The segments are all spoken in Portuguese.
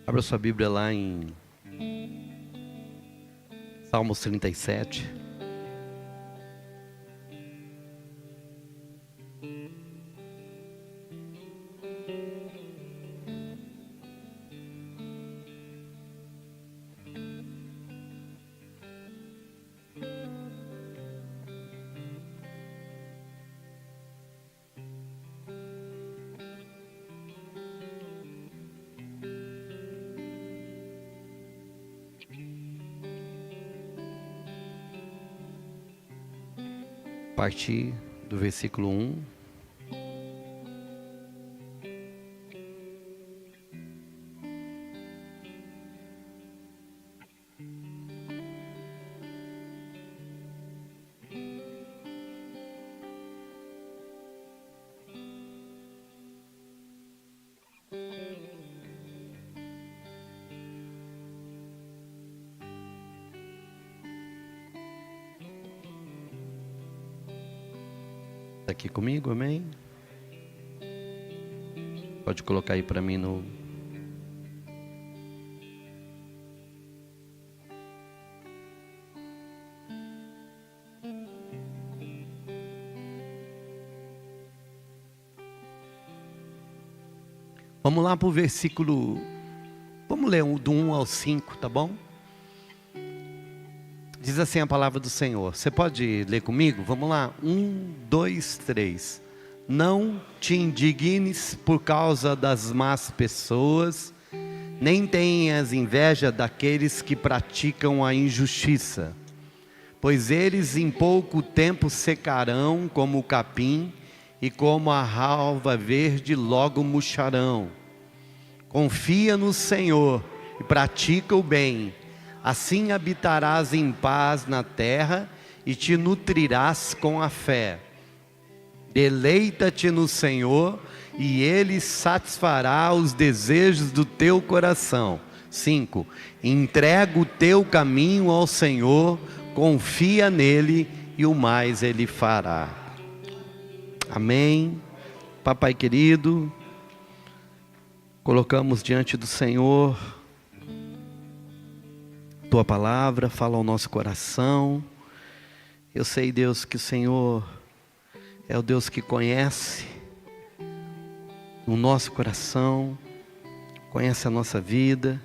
Abra sua Bíblia lá em Salmos 37. A partir do versículo 1. Está aqui comigo, amém? Pode colocar aí para mim no... Vamos lá para o versículo... Vamos ler do 1 ao 5, tá bom? Diz assim a palavra do Senhor. Você pode ler comigo? Vamos lá. 1, 2, 3. Não te indignes por causa das más pessoas, nem tenhas inveja daqueles que praticam a injustiça, pois eles em pouco tempo secarão como o capim, e como a relva verde logo murcharão. Confia no Senhor e pratica o bem. Assim habitarás em paz na terra e te nutrirás com a fé. Deleita-te no Senhor e Ele satisfará os desejos do teu coração. 5. Entrega o teu caminho ao Senhor, confia nele e o mais Ele fará. Amém. Papai querido, colocamos diante do Senhor Tua palavra, fala ao nosso coração. Eu sei, Deus, que o Senhor é o Deus que conhece o nosso coração, conhece a nossa vida,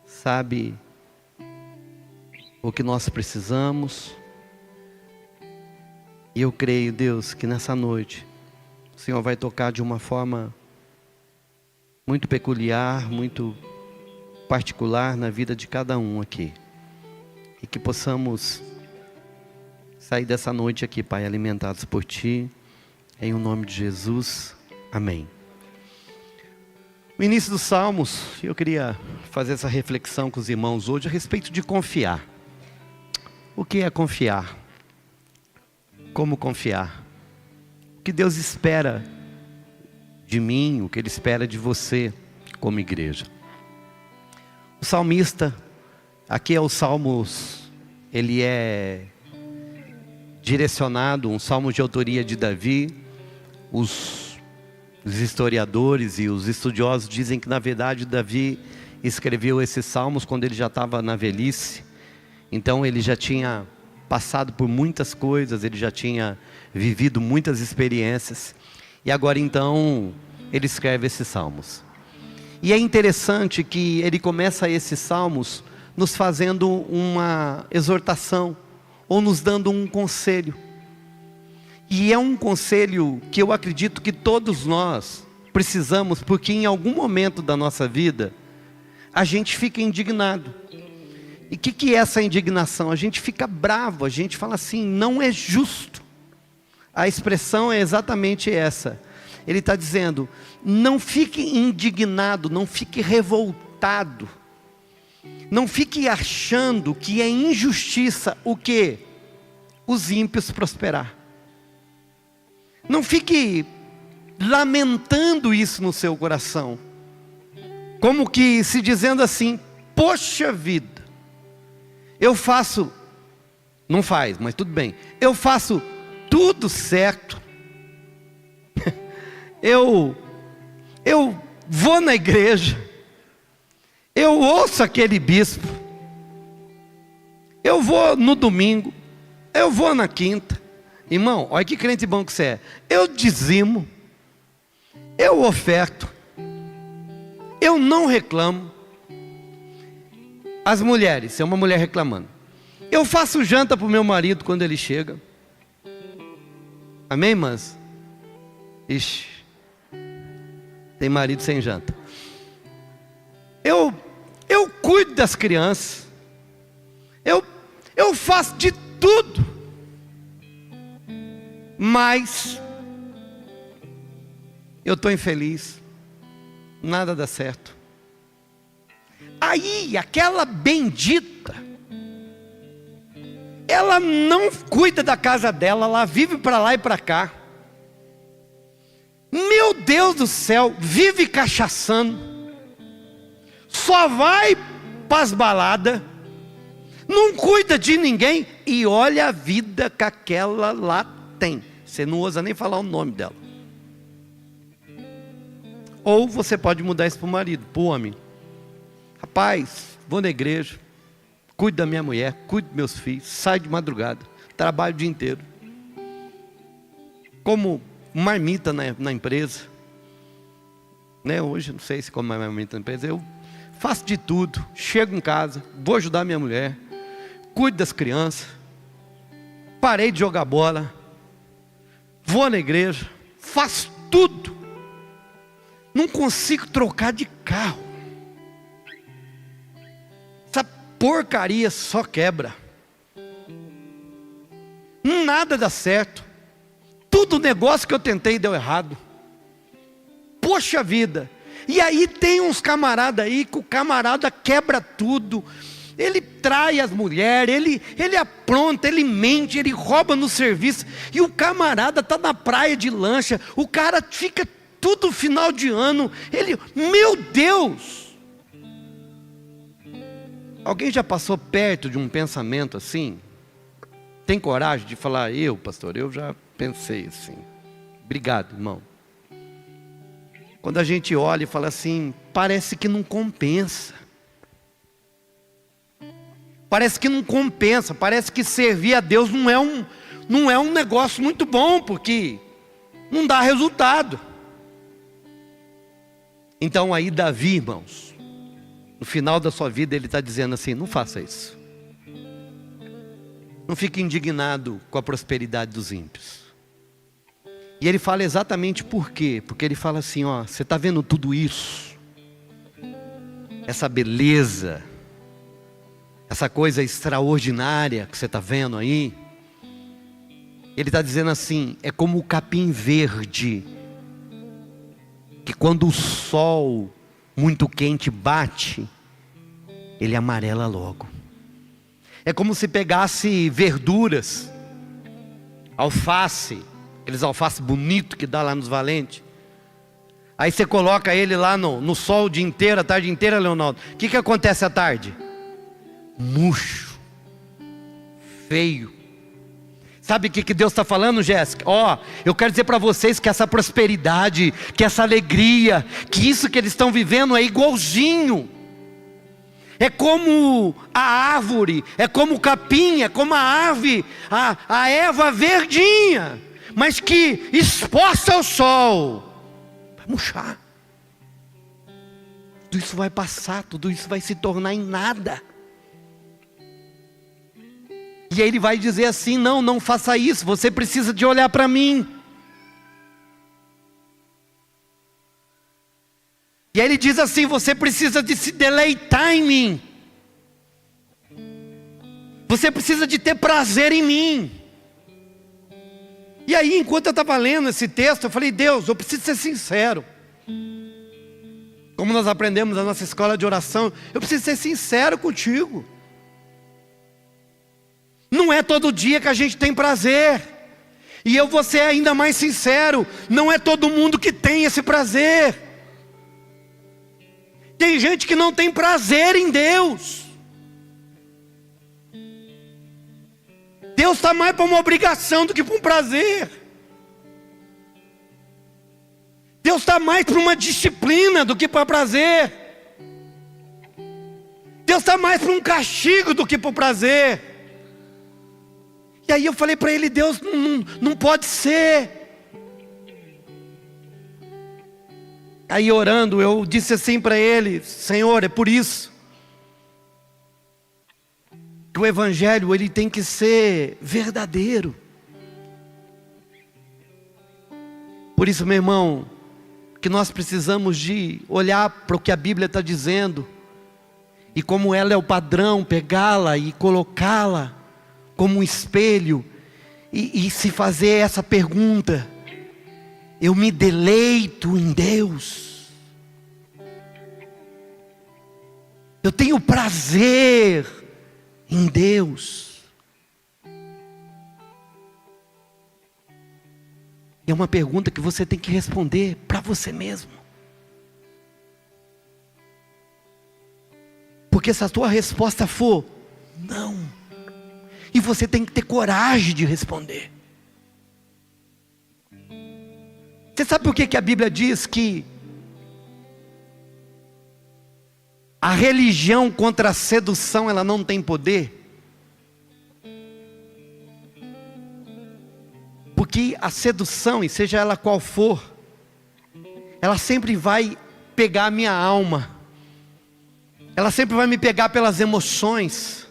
sabe o que nós precisamos. E eu creio, Deus, que nessa noite o Senhor vai tocar de uma forma muito peculiar, muito particular na vida de cada um aqui. E que possamos sair dessa noite aqui, Pai, alimentados por Ti, em o nome de Jesus. Amém. O início dos Salmos, eu queria fazer essa reflexão com os irmãos hoje a respeito de confiar. O que é confiar? Como confiar? O que Deus espera de mim, o que Ele espera de você como igreja. O salmista, aqui é o Salmos, ele é direcionado, um salmo de autoria de Davi. Os historiadores e os estudiosos dizem que na verdade Davi escreveu esses salmos quando ele já estava na velhice. Então ele já tinha passado por muitas coisas, ele já tinha vivido muitas experiências. E agora então ele escreve esses salmos. E é interessante que ele começa esses salmos nos fazendo uma exortação, ou nos dando um conselho. E é um conselho que eu acredito que todos nós precisamos, porque em algum momento da nossa vida, a gente fica indignado. E o que é essa indignação? A gente fica bravo, a gente fala assim, não é justo. A expressão é exatamente essa. Ele está dizendo, não fique indignado, não fique revoltado, não fique achando que é injustiça o quê? Os ímpios prosperar. Não fique lamentando isso no seu coração, como que se dizendo assim, poxa vida, eu faço, não faz, mas tudo bem, eu faço tudo certo, eu vou na igreja, Eu ouço aquele bispo, eu vou no domingo, eu vou na quinta. Irmão, olha que crente bom que você é. Eu dizimo, eu oferto, eu não reclamo. As mulheres, é uma mulher reclamando, eu faço janta para o meu marido quando ele chega. Amém, irmãs? Ixi, tem marido sem janta. Eu cuido das crianças, eu faço de tudo, mas eu estou infeliz, nada dá certo. Aí aquela bendita, ela não cuida da casa dela, ela vive para lá e para cá. Meu Deus do céu, vive cachaçando, só vai para as baladas, não cuida de ninguém, e olha a vida que aquela lá tem. Você não ousa nem falar o nome dela. Ou você pode mudar isso para o marido, para o homem. Rapaz, vou na igreja, cuido da minha mulher, cuido dos meus filhos, saio de madrugada, trabalho o dia inteiro, como marmita na empresa, né? Hoje não sei se como marmita na empresa, eu faço de tudo, chego em casa, vou ajudar minha mulher, cuido das crianças, parei de jogar bola, vou na igreja, faço tudo, não consigo trocar de carro. Essa porcaria só quebra, nada dá certo, tudo negócio que eu tentei deu errado. Poxa vida. E aí tem uns camaradas aí que o camarada quebra tudo, ele trai as mulheres, ele apronta, ele mente, ele rouba no serviço, e o camarada está na praia de lancha, o cara fica tudo final de ano, meu Deus! Alguém já passou perto de um pensamento assim? Tem coragem de falar, pastor, eu já pensei assim. Obrigado, irmão. Quando a gente olha e fala assim, parece que não compensa. Parece que não compensa, parece que servir a Deus não é um negócio muito bom, porque não dá resultado. Então aí Davi, irmãos, no final da sua vida ele está dizendo assim, não faça isso. Não fique indignado com a prosperidade dos ímpios. E ele fala exatamente por quê? Porque ele fala assim, você está vendo tudo isso? Essa beleza, essa coisa extraordinária que você está vendo aí? Ele está dizendo assim, é como o capim verde, que quando o sol muito quente bate, ele amarela logo. É como se pegasse verduras, alface, aqueles alface bonito que dá lá nos valentes. Aí você coloca ele lá no sol o dia inteiro, a tarde inteira, Leonardo. O que acontece à tarde? Murcho, feio. Sabe o que Deus está falando, Jéssica? Eu quero dizer para vocês que essa prosperidade, que essa alegria, que isso que eles estão vivendo é igualzinho. É como a árvore, é como o capim, é como a ave, a erva verdinha, mas que exposta ao sol, vai murchar. Tudo isso vai passar, tudo isso vai se tornar em nada. E aí ele vai dizer assim, não faça isso, você precisa de olhar para mim. E aí ele diz assim, você precisa de se deleitar em mim. Você precisa de ter prazer em mim. E aí, enquanto eu estava lendo esse texto, eu falei, Deus, eu preciso ser sincero. Como nós aprendemos na nossa escola de oração, eu preciso ser sincero contigo. Não é todo dia que a gente tem prazer. E eu vou ser ainda mais sincero, não é todo mundo que tem esse prazer. Tem gente que não tem prazer em Deus. Deus está mais para uma obrigação do que para um prazer. Deus está mais para uma disciplina do que para prazer. Deus está mais para um castigo do que para o prazer. E aí eu falei para ele: Deus, não pode ser. Aí orando, eu disse assim para ele: Senhor, é por isso que o evangelho ele tem que ser verdadeiro. Por isso, meu irmão, que nós precisamos de olhar para o que a Bíblia está dizendo, e como ela é o padrão, pegá-la e colocá-la como um espelho, e se fazer essa pergunta: eu me deleito em Deus? Eu tenho prazer em Deus? É uma pergunta que você tem que responder para você mesmo. Porque se a tua resposta for não, e você tem que ter coragem de responder. Você sabe por que a Bíblia diz que a religião contra a sedução ela não tem poder? Porque a sedução, e seja ela qual for, ela sempre vai pegar a minha alma, ela sempre vai me pegar pelas emoções,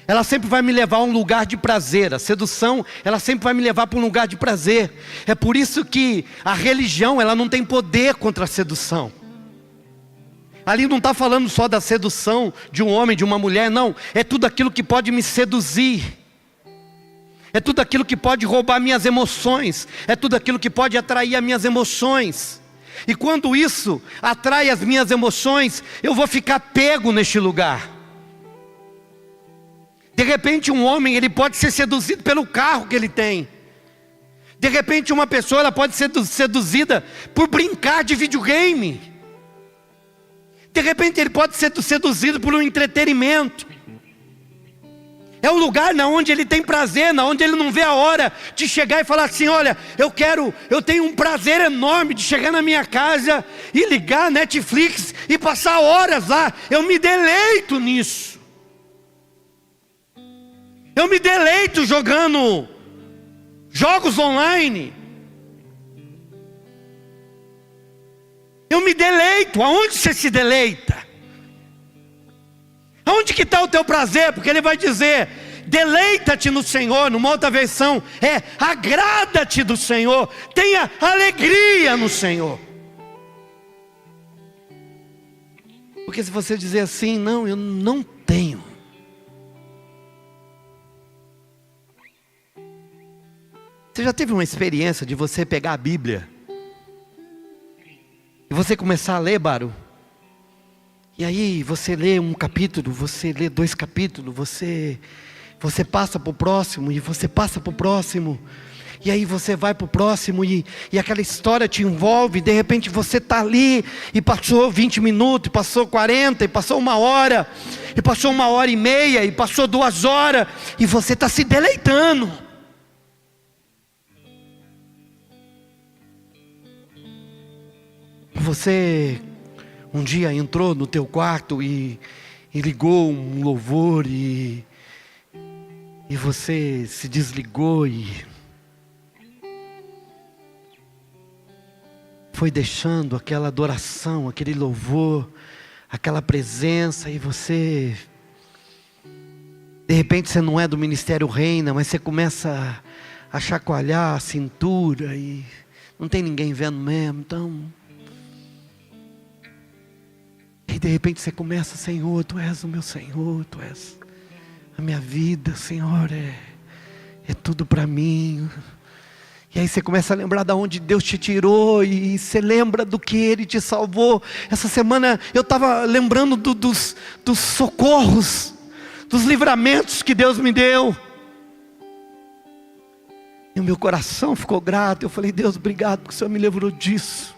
ela sempre vai me levar a um lugar de prazer. A sedução, ela sempre vai me levar para um lugar de prazer. É por isso que a religião, ela não tem poder contra a sedução. Ali não está falando só da sedução de um homem, de uma mulher, não. É tudo aquilo que pode me seduzir. É tudo aquilo que pode roubar minhas emoções. É tudo aquilo que pode atrair as minhas emoções. E quando isso atrai as minhas emoções, eu vou ficar pego neste lugar. De repente um homem, ele pode ser seduzido pelo carro que ele tem. De repente uma pessoa, ela pode ser seduzida por brincar de videogame. De repente ele pode ser seduzido por um entretenimento. É um lugar onde ele tem prazer, onde ele não vê a hora de chegar e falar assim: olha, eu tenho um prazer enorme de chegar na minha casa e ligar a Netflix e passar horas lá. Eu me deleito nisso. Eu me deleito jogando jogos online. Eu me deleito. Aonde você se deleita? Aonde que está o teu prazer? Porque ele vai dizer: deleita-te no Senhor. Numa outra versão agrada-te do Senhor. Tenha alegria no Senhor. Porque se você dizer assim: não, eu não tenho. Você já teve uma experiência de você pegar a Bíblia e você começar a ler, Baru? E aí você lê um capítulo, você lê 2 capítulos, você passa para o próximo, e você passa para o próximo, e aí você vai para o próximo, e aquela história te envolve. De repente você está ali, e passou 20 minutos, e passou 40, e passou 1 hora, e passou 1h30, e passou 2 horas, e você está se deleitando. Você um dia entrou no teu quarto e ligou um louvor, e você se desligou e foi deixando aquela adoração, aquele louvor, aquela presença, e você, de repente você não é do Ministério Reina, mas você começa a chacoalhar a cintura e não tem ninguém vendo mesmo, então... E de repente você começa: Senhor, Tu és o meu Senhor, Tu és a minha vida, Senhor, é tudo para mim. E aí você começa a lembrar de onde Deus te tirou, e você lembra do que Ele te salvou. Essa semana eu estava lembrando dos socorros, dos livramentos que Deus me deu. E o meu coração ficou grato. Eu falei: Deus, obrigado porque o Senhor me livrou disso.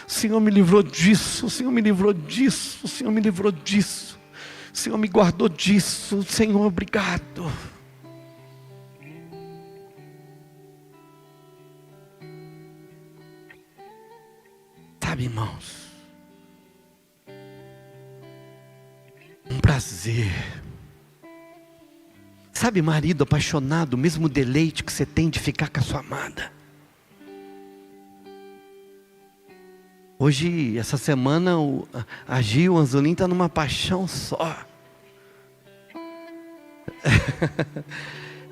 O Senhor me livrou disso, o Senhor me livrou disso, o Senhor me livrou disso, o Senhor me guardou disso, Senhor, obrigado. Sabe, irmãos, prazer. Sabe, marido apaixonado, o mesmo deleite que você tem de ficar com a sua amada. Hoje, essa semana, a Gil, o Anzolim está numa paixão só.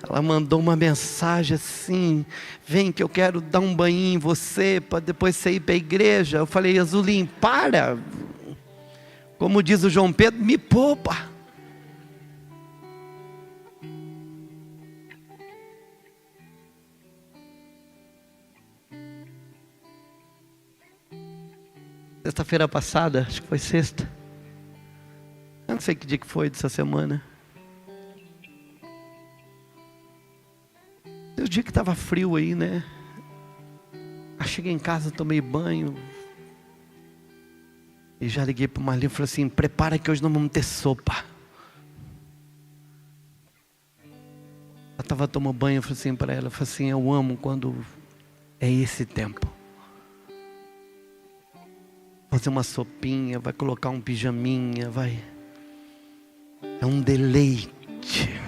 Ela mandou uma mensagem assim: vem que eu quero dar um banho em você, para depois você ir para a igreja. Eu falei: Anzolim, para. Como diz o João Pedro, me poupa. Sexta-feira passada, acho que foi sexta. Eu não sei que dia que foi dessa semana. O dia que estava frio aí, né? Eu cheguei em casa, tomei banho. E já liguei para o Marlinho e falei assim: prepara que hoje nós vamos ter sopa. Ela estava tomando banho, eu falei assim para ela, eu falei assim: eu amo quando é esse tempo. Fazer uma sopinha, vai colocar um pijaminha, vai. É um deleite.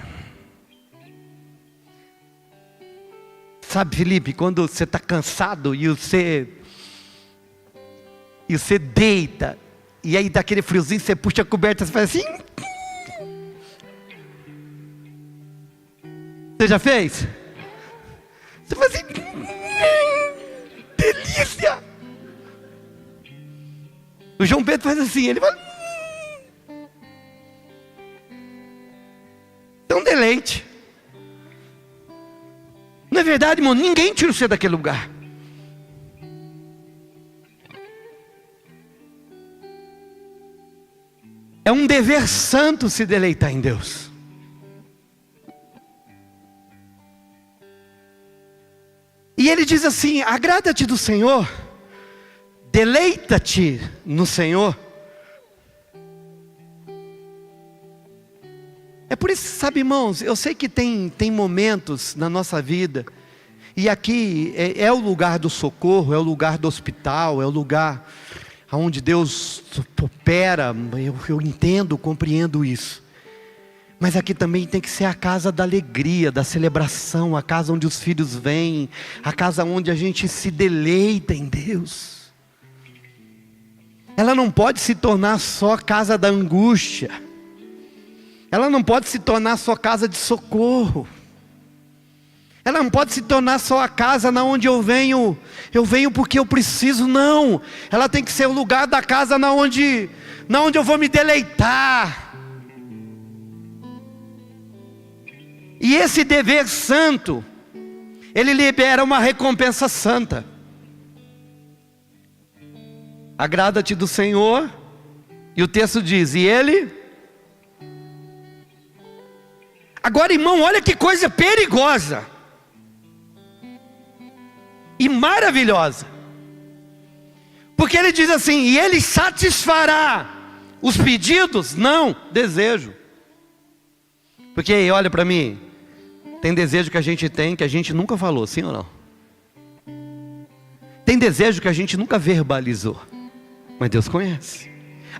Sabe, Felipe, quando você está cansado e você deita, e aí dá aquele friozinho, você puxa a coberta, você faz assim. Você já fez? Você faz assim. Delícia! O João Pedro faz assim, ele fala. É um deleite. Não é verdade, irmão? Ninguém tira você daquele lugar. É um dever santo se deleitar em Deus. E ele diz assim: agrada-te do Senhor, deleita-te no Senhor. É por isso, sabe, irmãos, eu sei que tem momentos na nossa vida, e aqui é o lugar do socorro, é o lugar do hospital, é o lugar onde Deus opera, eu entendo, compreendo isso. Mas aqui também tem que ser a casa da alegria, da celebração, a casa onde os filhos vêm, a casa onde a gente se deleita em Deus. Ela não pode se tornar só a casa da angústia. Ela não pode se tornar só casa de socorro. Ela não pode se tornar só a casa na onde eu venho porque eu preciso, não. Ela tem que ser o lugar da casa na onde eu vou me deleitar. E esse dever santo, ele libera uma recompensa santa. Agrada-te do Senhor, e o texto diz, e Ele... Agora, irmão, olha que coisa perigosa e maravilhosa, porque ele diz assim, e Ele satisfará os pedidos, não, desejo. Porque olha para mim, tem desejo que a gente nunca falou, sim ou não? Tem desejo que a gente nunca verbalizou, mas Deus conhece.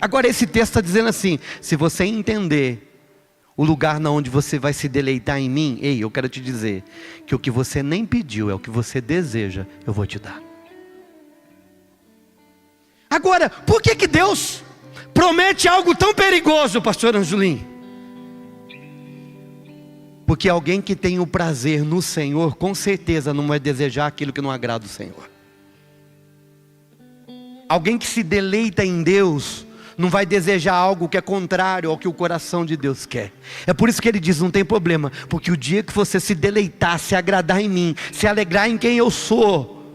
Agora esse texto está dizendo assim, se você entender o lugar na onde você vai se deleitar em mim, ei, eu quero te dizer, que o que você nem pediu, é o que você deseja, eu vou te dar. Agora, por que Deus promete algo tão perigoso, pastor Anjolim? Porque alguém que tem o prazer no Senhor, com certeza não vai desejar aquilo que não agrada o Senhor. Alguém que se deleita em Deus, não vai desejar algo que é contrário ao que o coração de Deus quer. É por isso que ele diz, não tem problema, porque o dia que você se deleitar, se agradar em mim, se alegrar em quem eu sou,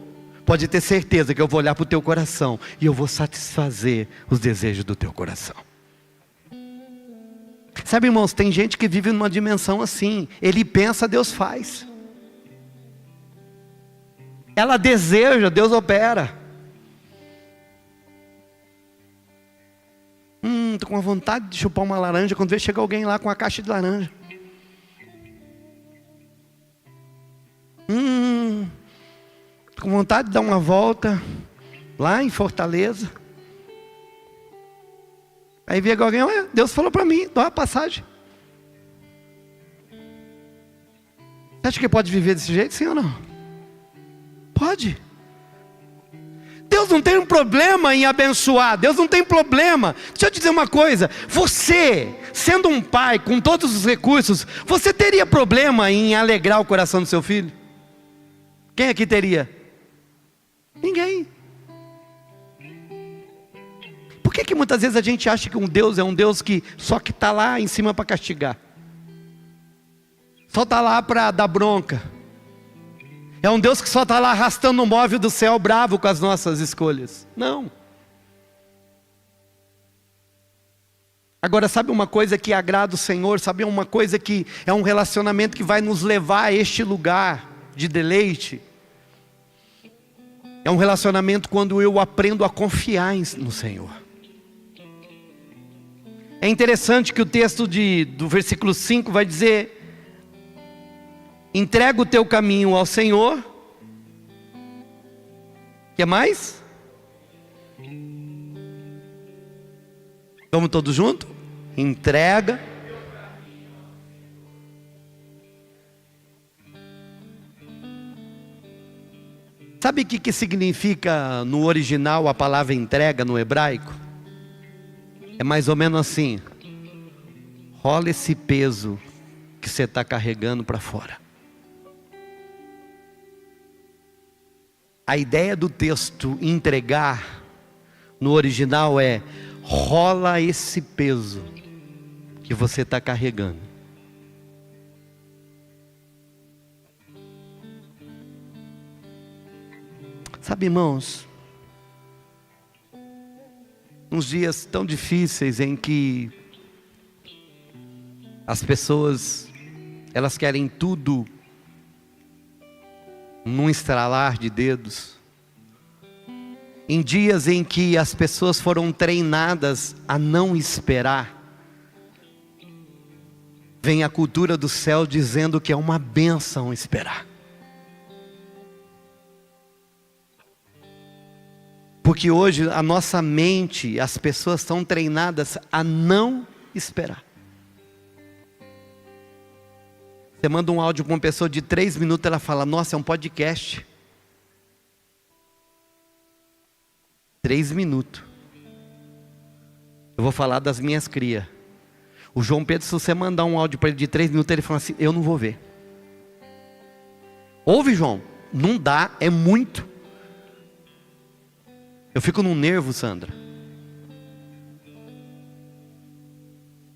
pode ter certeza que eu vou olhar para o teu coração, e eu vou satisfazer os desejos do teu coração. Sabe, irmãos, tem gente que vive numa dimensão assim, ele pensa, Deus faz. Ela deseja, Deus opera. Estou com uma vontade de chupar uma laranja, quando vê chega alguém lá com a caixa de laranja. Estou com vontade de dar uma volta lá em Fortaleza. Aí vem alguém, olha, Deus falou para mim, dá uma passagem. Você acha que pode viver desse jeito, sim ou não? Pode. Deus não tem um problema em abençoar. Deus não tem problema. Deixa eu te dizer uma coisa. Você, sendo um pai com todos os recursos, você teria problema em alegrar o coração do seu filho? Quem aqui teria? Ninguém. Por que muitas vezes a gente acha que um Deus é um Deus que só que está lá em cima para castigar? Só está lá para dar bronca. É um Deus que só está lá arrastando o móvel do céu bravo com as nossas escolhas. Não. Agora, sabe uma coisa que agrada o Senhor? Sabe uma coisa que é um relacionamento que vai nos levar a este lugar de deleite? É um relacionamento quando eu aprendo a confiar no Senhor. É interessante que o texto do versículo 5 vai dizer: entrega o teu caminho ao Senhor. Quer mais? Vamos todos juntos? Entrega. Sabe o que significa no original a palavra entrega no hebraico? É mais ou menos assim: rola esse peso que você está carregando para fora. A ideia do texto entregar no original é: rola esse peso que você está carregando. Sabe, irmãos, uns dias tão difíceis em que as pessoas, elas querem tudo num estralar de dedos. Em dias em que as pessoas foram treinadas a não esperar, vem a cultura do céu dizendo que é uma bênção esperar. Porque hoje a nossa mente, as pessoas estão treinadas a não esperar. Você manda um áudio para uma pessoa de 3 minutos, ela fala: nossa, é um podcast. 3 minutos. Eu vou falar das minhas crias. O João Pedro, se você mandar um áudio para ele de 3 minutos, ele fala assim: eu não vou ver. Ouve, João? Não dá, é muito. Eu fico num nervo, Sandra.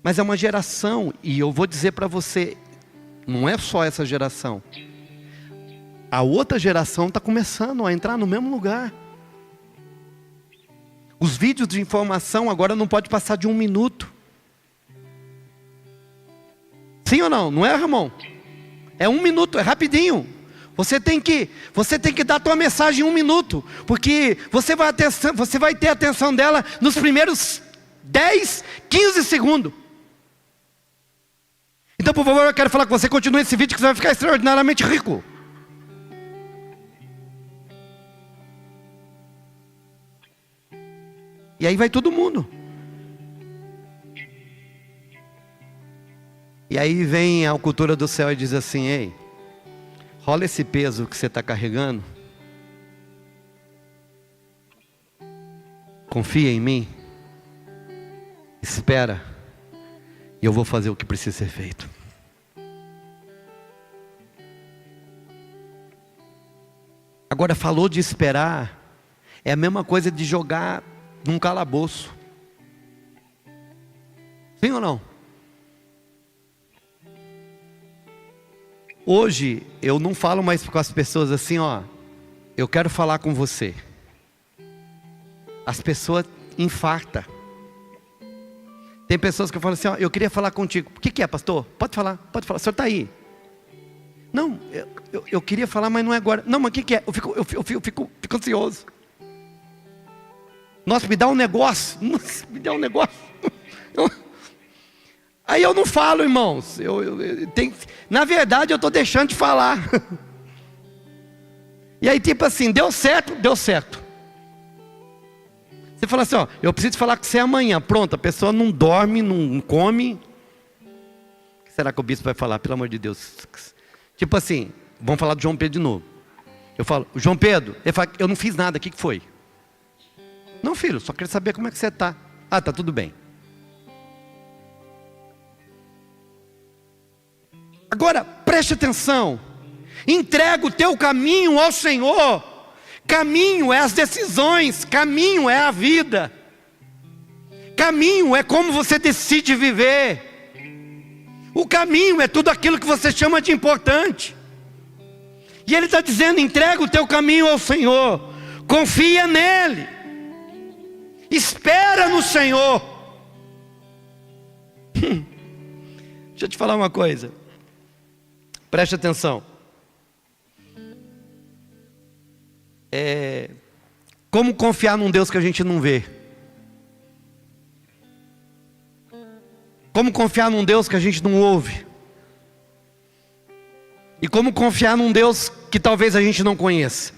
Mas é uma geração, e eu vou dizer para você, não é só essa geração. A outra geração está começando a entrar no mesmo lugar. Os vídeos de informação agora não pode passar de 1 minuto. Sim ou não? Não é, Ramon? É 1 minuto, é rapidinho. Você tem que dar a tua mensagem em 1 minuto, porque você vai ter a atenção dela nos primeiros 10, 15 segundos. Então, por favor, eu quero falar com você: continue esse vídeo que você vai ficar extraordinariamente rico. E aí vai todo mundo. E aí vem a cultura do céu e diz assim: ei, rola esse peso que você está carregando. Confia em mim. Espera. E eu vou fazer o que precisa ser feito. Agora, falou de esperar. É a mesma coisa de jogar num calabouço. Sim ou não? Hoje, eu não falo mais com as pessoas assim: ó, eu quero falar com você. As pessoas infartam. Tem pessoas que falam assim: ó, eu queria falar contigo. O que é, pastor? Pode falar, pode falar. O senhor está aí? Não, eu queria falar, mas não é agora. Não, mas o que é? Eu fico ansioso. Nossa, me dá um negócio. Nossa, me dá um negócio. Aí eu não falo, irmãos. Na verdade, eu estou deixando de falar. E aí, tipo assim, deu certo, deu certo. Você fala assim, ó, eu preciso falar com você amanhã. Pronto, a pessoa não dorme, não come. O que será que o bispo vai falar, pelo amor de Deus? Tipo assim, vamos falar do João Pedro de novo. Eu falo, João Pedro, ele fala, eu não fiz nada, o que foi? Não, filho, só queria saber como é que você está. Ah, tá tudo bem. Agora, preste atenção. Entrega o teu caminho ao Senhor. Caminho é as decisões, caminho é a vida. Caminho é como você decide viver. O caminho é tudo aquilo que você chama de importante. E Ele está dizendo, entrega o teu caminho ao Senhor. Confia nele. Espera no Senhor. Deixa eu te falar uma coisa. Preste atenção. Como confiar num Deus que a gente não vê? Como confiar num Deus que a gente não ouve? E como confiar num Deus que talvez a gente não conheça?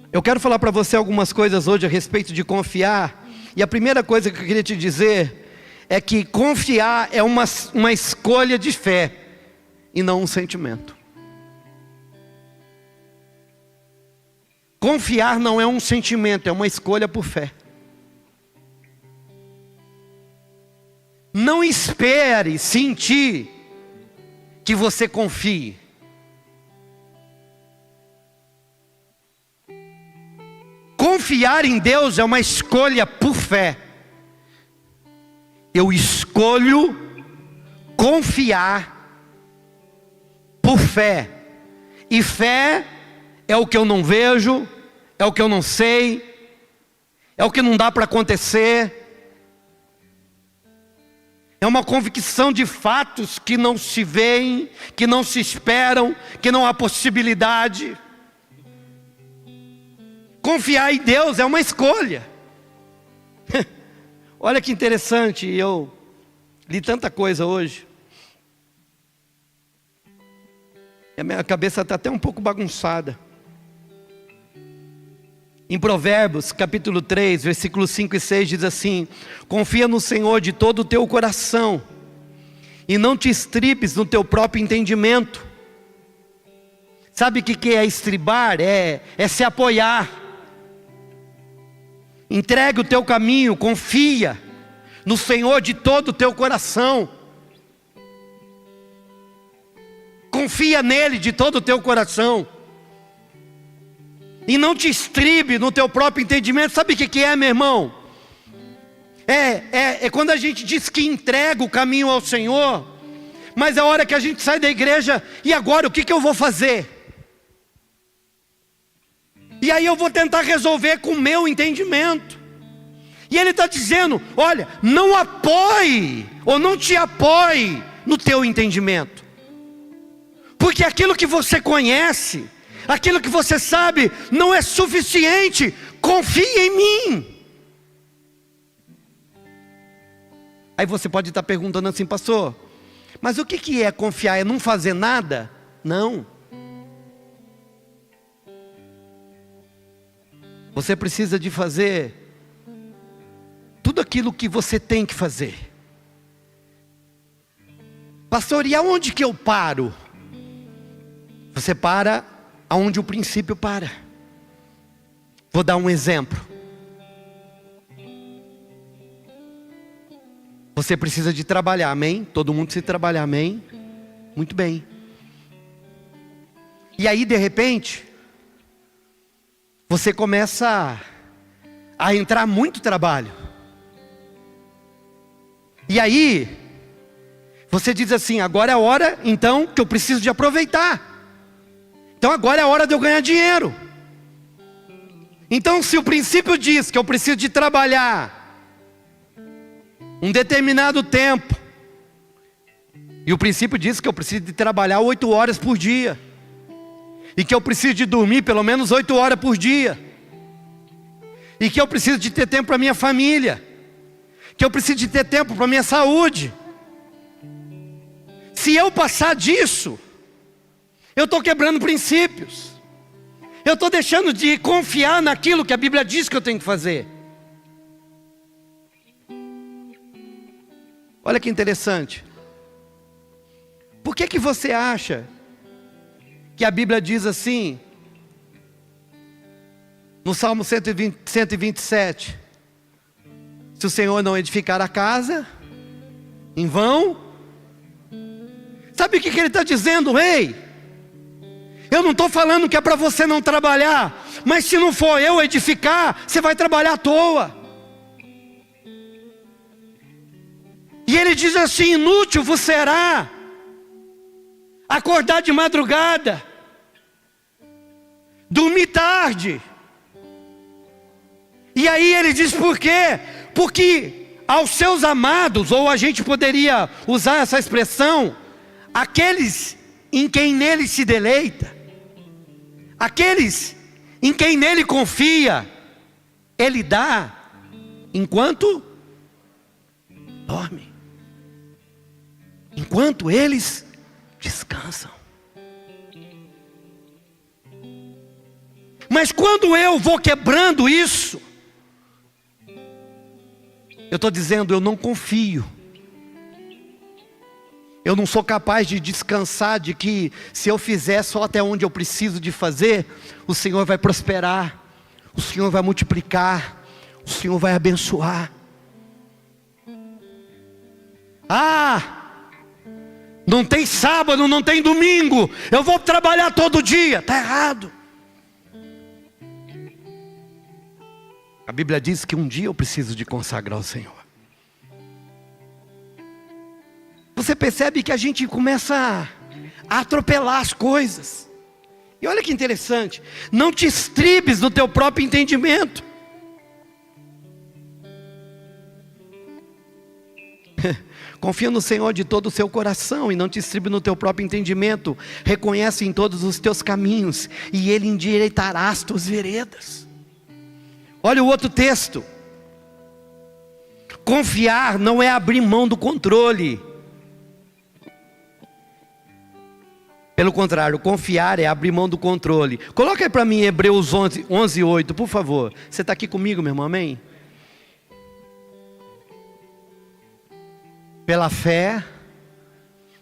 Eu quero falar para você algumas coisas hoje a respeito de confiar. E a primeira coisa que eu queria te dizer é que confiar é uma escolha de fé e não um sentimento. Confiar não é um sentimento, é uma escolha por fé. Não espere sentir que você confie. Confiar em Deus é uma escolha por fé. Eu escolho confiar por fé. E fé é o que eu não vejo, é o que eu não sei, é o que não dá para acontecer. É uma convicção de fatos que não se veem, que não se esperam, que não há possibilidade. Confiar em Deus é uma escolha. Olha que interessante, eu li tanta coisa hoje. E a minha cabeça está até um pouco bagunçada. Em Provérbios, capítulo 3, versículos 5 e 6 diz assim: confia no Senhor de todo o teu coração, e não te estribes no teu próprio entendimento. Sabe o que é estribar? É se apoiar. Entregue o teu caminho, confia no Senhor de todo o teu coração. Confia nele de todo o teu coração. E não te estribe no teu próprio entendimento. Sabe o que é, meu irmão? É quando a gente diz que entrega o caminho ao Senhor, mas a hora que a gente sai da igreja, e agora o que eu vou fazer? E aí eu vou tentar resolver com o meu entendimento. E Ele está dizendo, olha, não apoie, ou não te apoie no teu entendimento. Porque aquilo que você conhece, aquilo que você sabe, não é suficiente. Confia em mim. Aí você pode estar perguntando assim, pastor, mas o que é confiar? É não fazer nada? Não. Você precisa de fazer tudo aquilo que você tem que fazer. Pastor, e aonde que eu paro? Você para aonde o princípio para. Vou dar um exemplo. Você precisa de trabalhar, amém? Todo mundo precisa trabalhar, amém? Muito bem. E aí de repente você começa a entrar muito trabalho. E aí você diz assim, agora é a hora então que eu preciso de aproveitar. Então agora é a hora de eu ganhar dinheiro. Então se o princípio diz que eu preciso de trabalhar um determinado tempo, e o princípio diz que eu preciso de trabalhar 8 horas por dia, e que eu preciso de dormir pelo menos 8 horas por dia, e que eu preciso de ter tempo para minha família, que eu preciso de ter tempo para minha saúde. Se eu passar disso, eu estou quebrando princípios. Eu estou deixando de confiar naquilo que a Bíblia diz que eu tenho que fazer. Olha que interessante. Por que você acha que a Bíblia diz assim, no Salmo 127, se o Senhor não edificar a casa, em vão? Sabe o que ele está dizendo, rei? Eu não estou falando que é para você não trabalhar, mas se não for eu edificar, você vai trabalhar à toa. E ele diz assim, inútil vos será acordar de madrugada, dormir tarde. E aí ele diz por quê? Porque aos seus amados, ou a gente poderia usar essa expressão, aqueles em quem nele se deleita, aqueles em quem nele confia, ele dá enquanto dorme, enquanto eles descansam. Mas quando eu vou quebrando isso, eu estou dizendo, eu não confio. Eu não sou capaz de descansar de que se eu fizer só até onde eu preciso de fazer, o Senhor vai prosperar, o Senhor vai multiplicar, o Senhor vai abençoar. Não tem sábado, não tem domingo, eu vou trabalhar todo dia. Está errado. A Bíblia diz que um dia eu preciso de consagrar ao Senhor. Você percebe que a gente começa a atropelar as coisas. E olha que interessante, não te estribes no teu próprio entendimento. Confia no Senhor de todo o seu coração e não te estribe no teu próprio entendimento. Reconhece em todos os teus caminhos e Ele endireitará as tuas veredas. Olha o outro texto. Confiar não é abrir mão do controle. Pelo contrário, confiar é abrir mão do controle. Coloca aí para mim Hebreus 11:8, por favor. Você está aqui comigo, meu irmão, amém? Pela fé,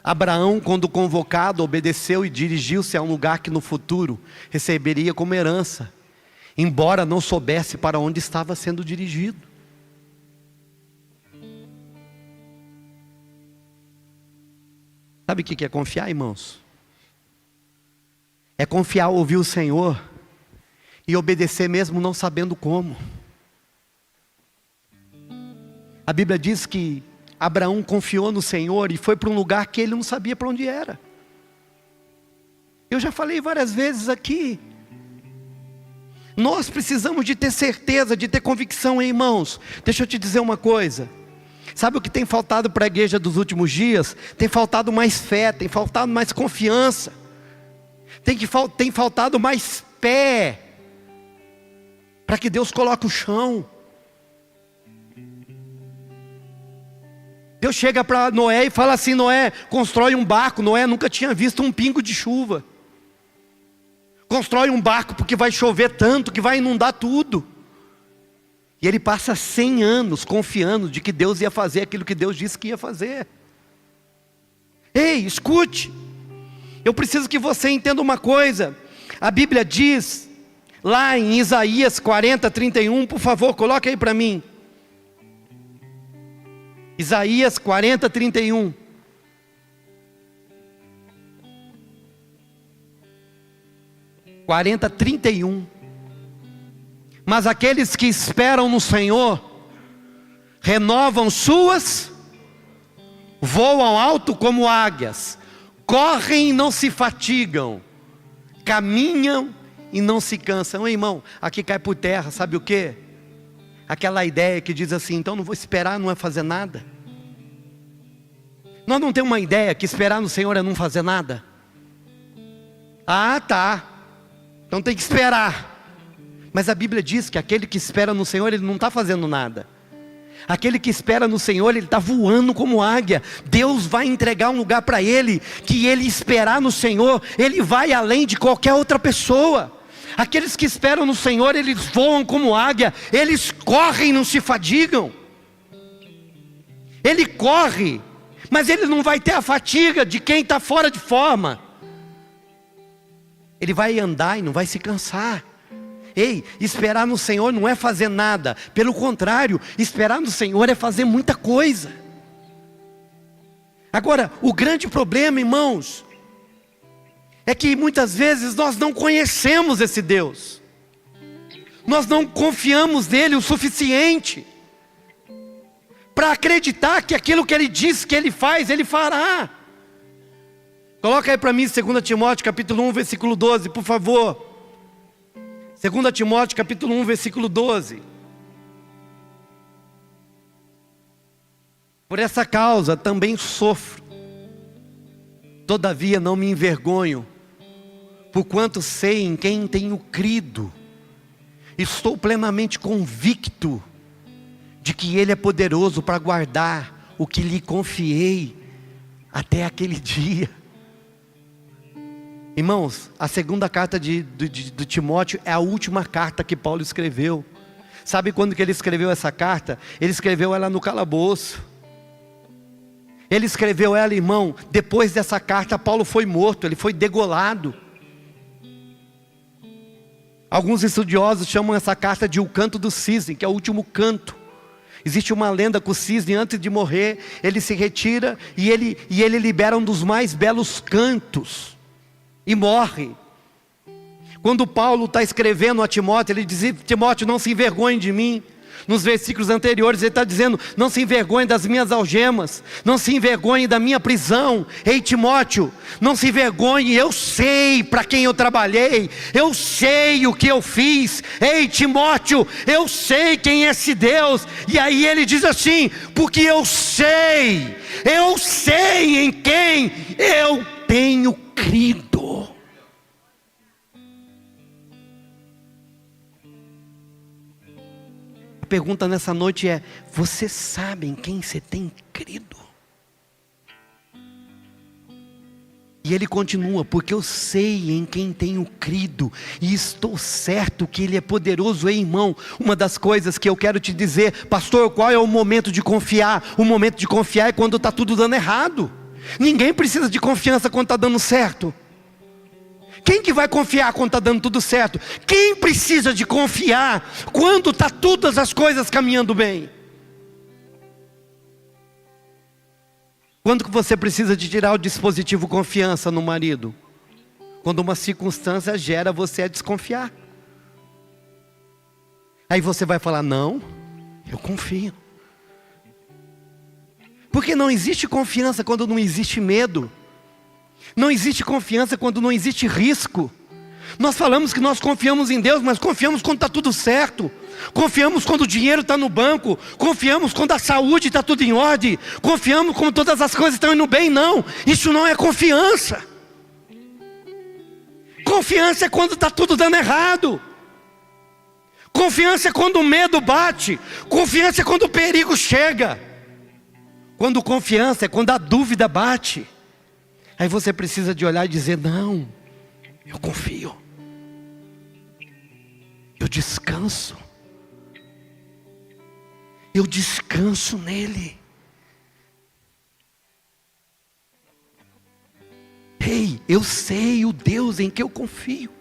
Abraão, quando convocado, obedeceu e dirigiu-se a um lugar que no futuro receberia como herança, embora não soubesse para onde estava sendo dirigido. Sabe o que é confiar, irmãos? É confiar, ouvir o Senhor e obedecer mesmo não sabendo como. A Bíblia diz que Abraão confiou no Senhor e foi para um lugar que ele não sabia para onde era. Eu já falei várias vezes aqui. Nós precisamos de ter certeza, de ter convicção, hein, irmãos. Deixa eu te dizer uma coisa. Sabe o que tem faltado para a igreja dos últimos dias? Tem faltado mais fé, tem faltado mais confiança. Tem faltado mais pé, para que Deus coloque o chão. Deus chega para Noé e fala assim, Noé, constrói um barco. Noé nunca tinha visto um pingo de chuva. Constrói um barco porque vai chover tanto que vai inundar tudo. E ele passa 100 anos confiando de que Deus ia fazer aquilo que Deus disse que ia fazer. Ei, escute. Eu preciso que você entenda uma coisa. A Bíblia diz, lá em Isaías 40:31, por favor, coloca aí para mim. Isaías 40:31. Mas aqueles que esperam no Senhor renovam voam alto como águias, correm e não se fatigam, caminham e não se cansam. Irmão, aqui cai por terra, sabe o que? Aquela ideia que diz assim, então não vou esperar, não é fazer nada. Nós não temos uma ideia que esperar no Senhor é não fazer nada? Tá, então tem que esperar. Mas a Bíblia diz que aquele que espera no Senhor, ele não está fazendo nada. Aquele que espera no Senhor, ele está voando como águia. Deus vai entregar um lugar para ele, que ele esperar no Senhor, ele vai além de qualquer outra pessoa. Aqueles que esperam no Senhor, eles voam como águia, eles correm e não se fadigam. Ele corre, mas ele não vai ter a fadiga de quem está fora de forma. Ele vai andar e não vai se cansar. Ei, esperar no Senhor não é fazer nada. Pelo contrário, esperar no Senhor é fazer muita coisa. Agora, o grande problema, irmãos, é que muitas vezes nós não conhecemos esse Deus. Nós não confiamos nele o suficiente para acreditar que aquilo que ele diz que ele faz, ele fará. Coloca aí para mim 2 Timóteo capítulo 1, versículo 12, por favor. 2 Timóteo capítulo 1, versículo 12. Por essa causa também sofro, todavia não me envergonho, porquanto sei em quem tenho crido. Estou plenamente convicto de que Ele é poderoso para guardar o que lhe confiei até aquele dia. Irmãos, a segunda carta de Timóteo é a última carta que Paulo escreveu. Sabe quando que ele escreveu essa carta? Ele escreveu ela no calabouço. Ele escreveu ela, irmão, depois dessa carta Paulo foi morto, ele foi degolado. Alguns estudiosos chamam essa carta de o canto do cisne, que é o último canto. Existe uma lenda que o cisne, antes de morrer, ele se retira e ele libera um dos mais belos cantos e morre. Quando Paulo está escrevendo a Timóteo, ele diz: Timóteo, não se envergonhe de mim. Nos versículos anteriores ele está dizendo: não se envergonhe das minhas algemas, não se envergonhe da minha prisão. Ei, Timóteo, não se envergonhe, eu sei para quem eu trabalhei, eu sei o que eu fiz. Ei, Timóteo, eu sei quem é esse Deus. E aí ele diz assim: porque eu sei em quem eu tenho crido. A pergunta nessa noite é: você sabe em quem você tem crido? E ele continua: porque eu sei em quem tenho crido, e estou certo que Ele é poderoso. Ei, irmão, uma das coisas que eu quero te dizer: pastor, qual é o momento de confiar? O momento de confiar é quando está tudo dando errado. Ninguém precisa de confiança quando está dando certo. Quem que vai confiar quando está dando tudo certo? Quem precisa de confiar quando está todas as coisas caminhando bem? Quando que você precisa de tirar o dispositivo confiança no marido? Quando uma circunstância gera você a desconfiar. Aí você vai falar: não, eu confio. Porque não existe confiança quando não existe medo. Não existe confiança quando não existe risco. Nós falamos que nós confiamos em Deus, mas confiamos quando está tudo certo. Confiamos quando o dinheiro está no banco. Confiamos quando a saúde está tudo em ordem. Confiamos quando todas as coisas estão indo bem. Não, isso não é confiança. Confiança é quando está tudo dando errado. Confiança é quando o medo bate. Confiança é quando o perigo chega. Quando confiança é quando a dúvida bate. Aí você precisa de olhar e dizer: não, eu confio, eu descanso nele. Ei, eu sei o Deus em que eu confio.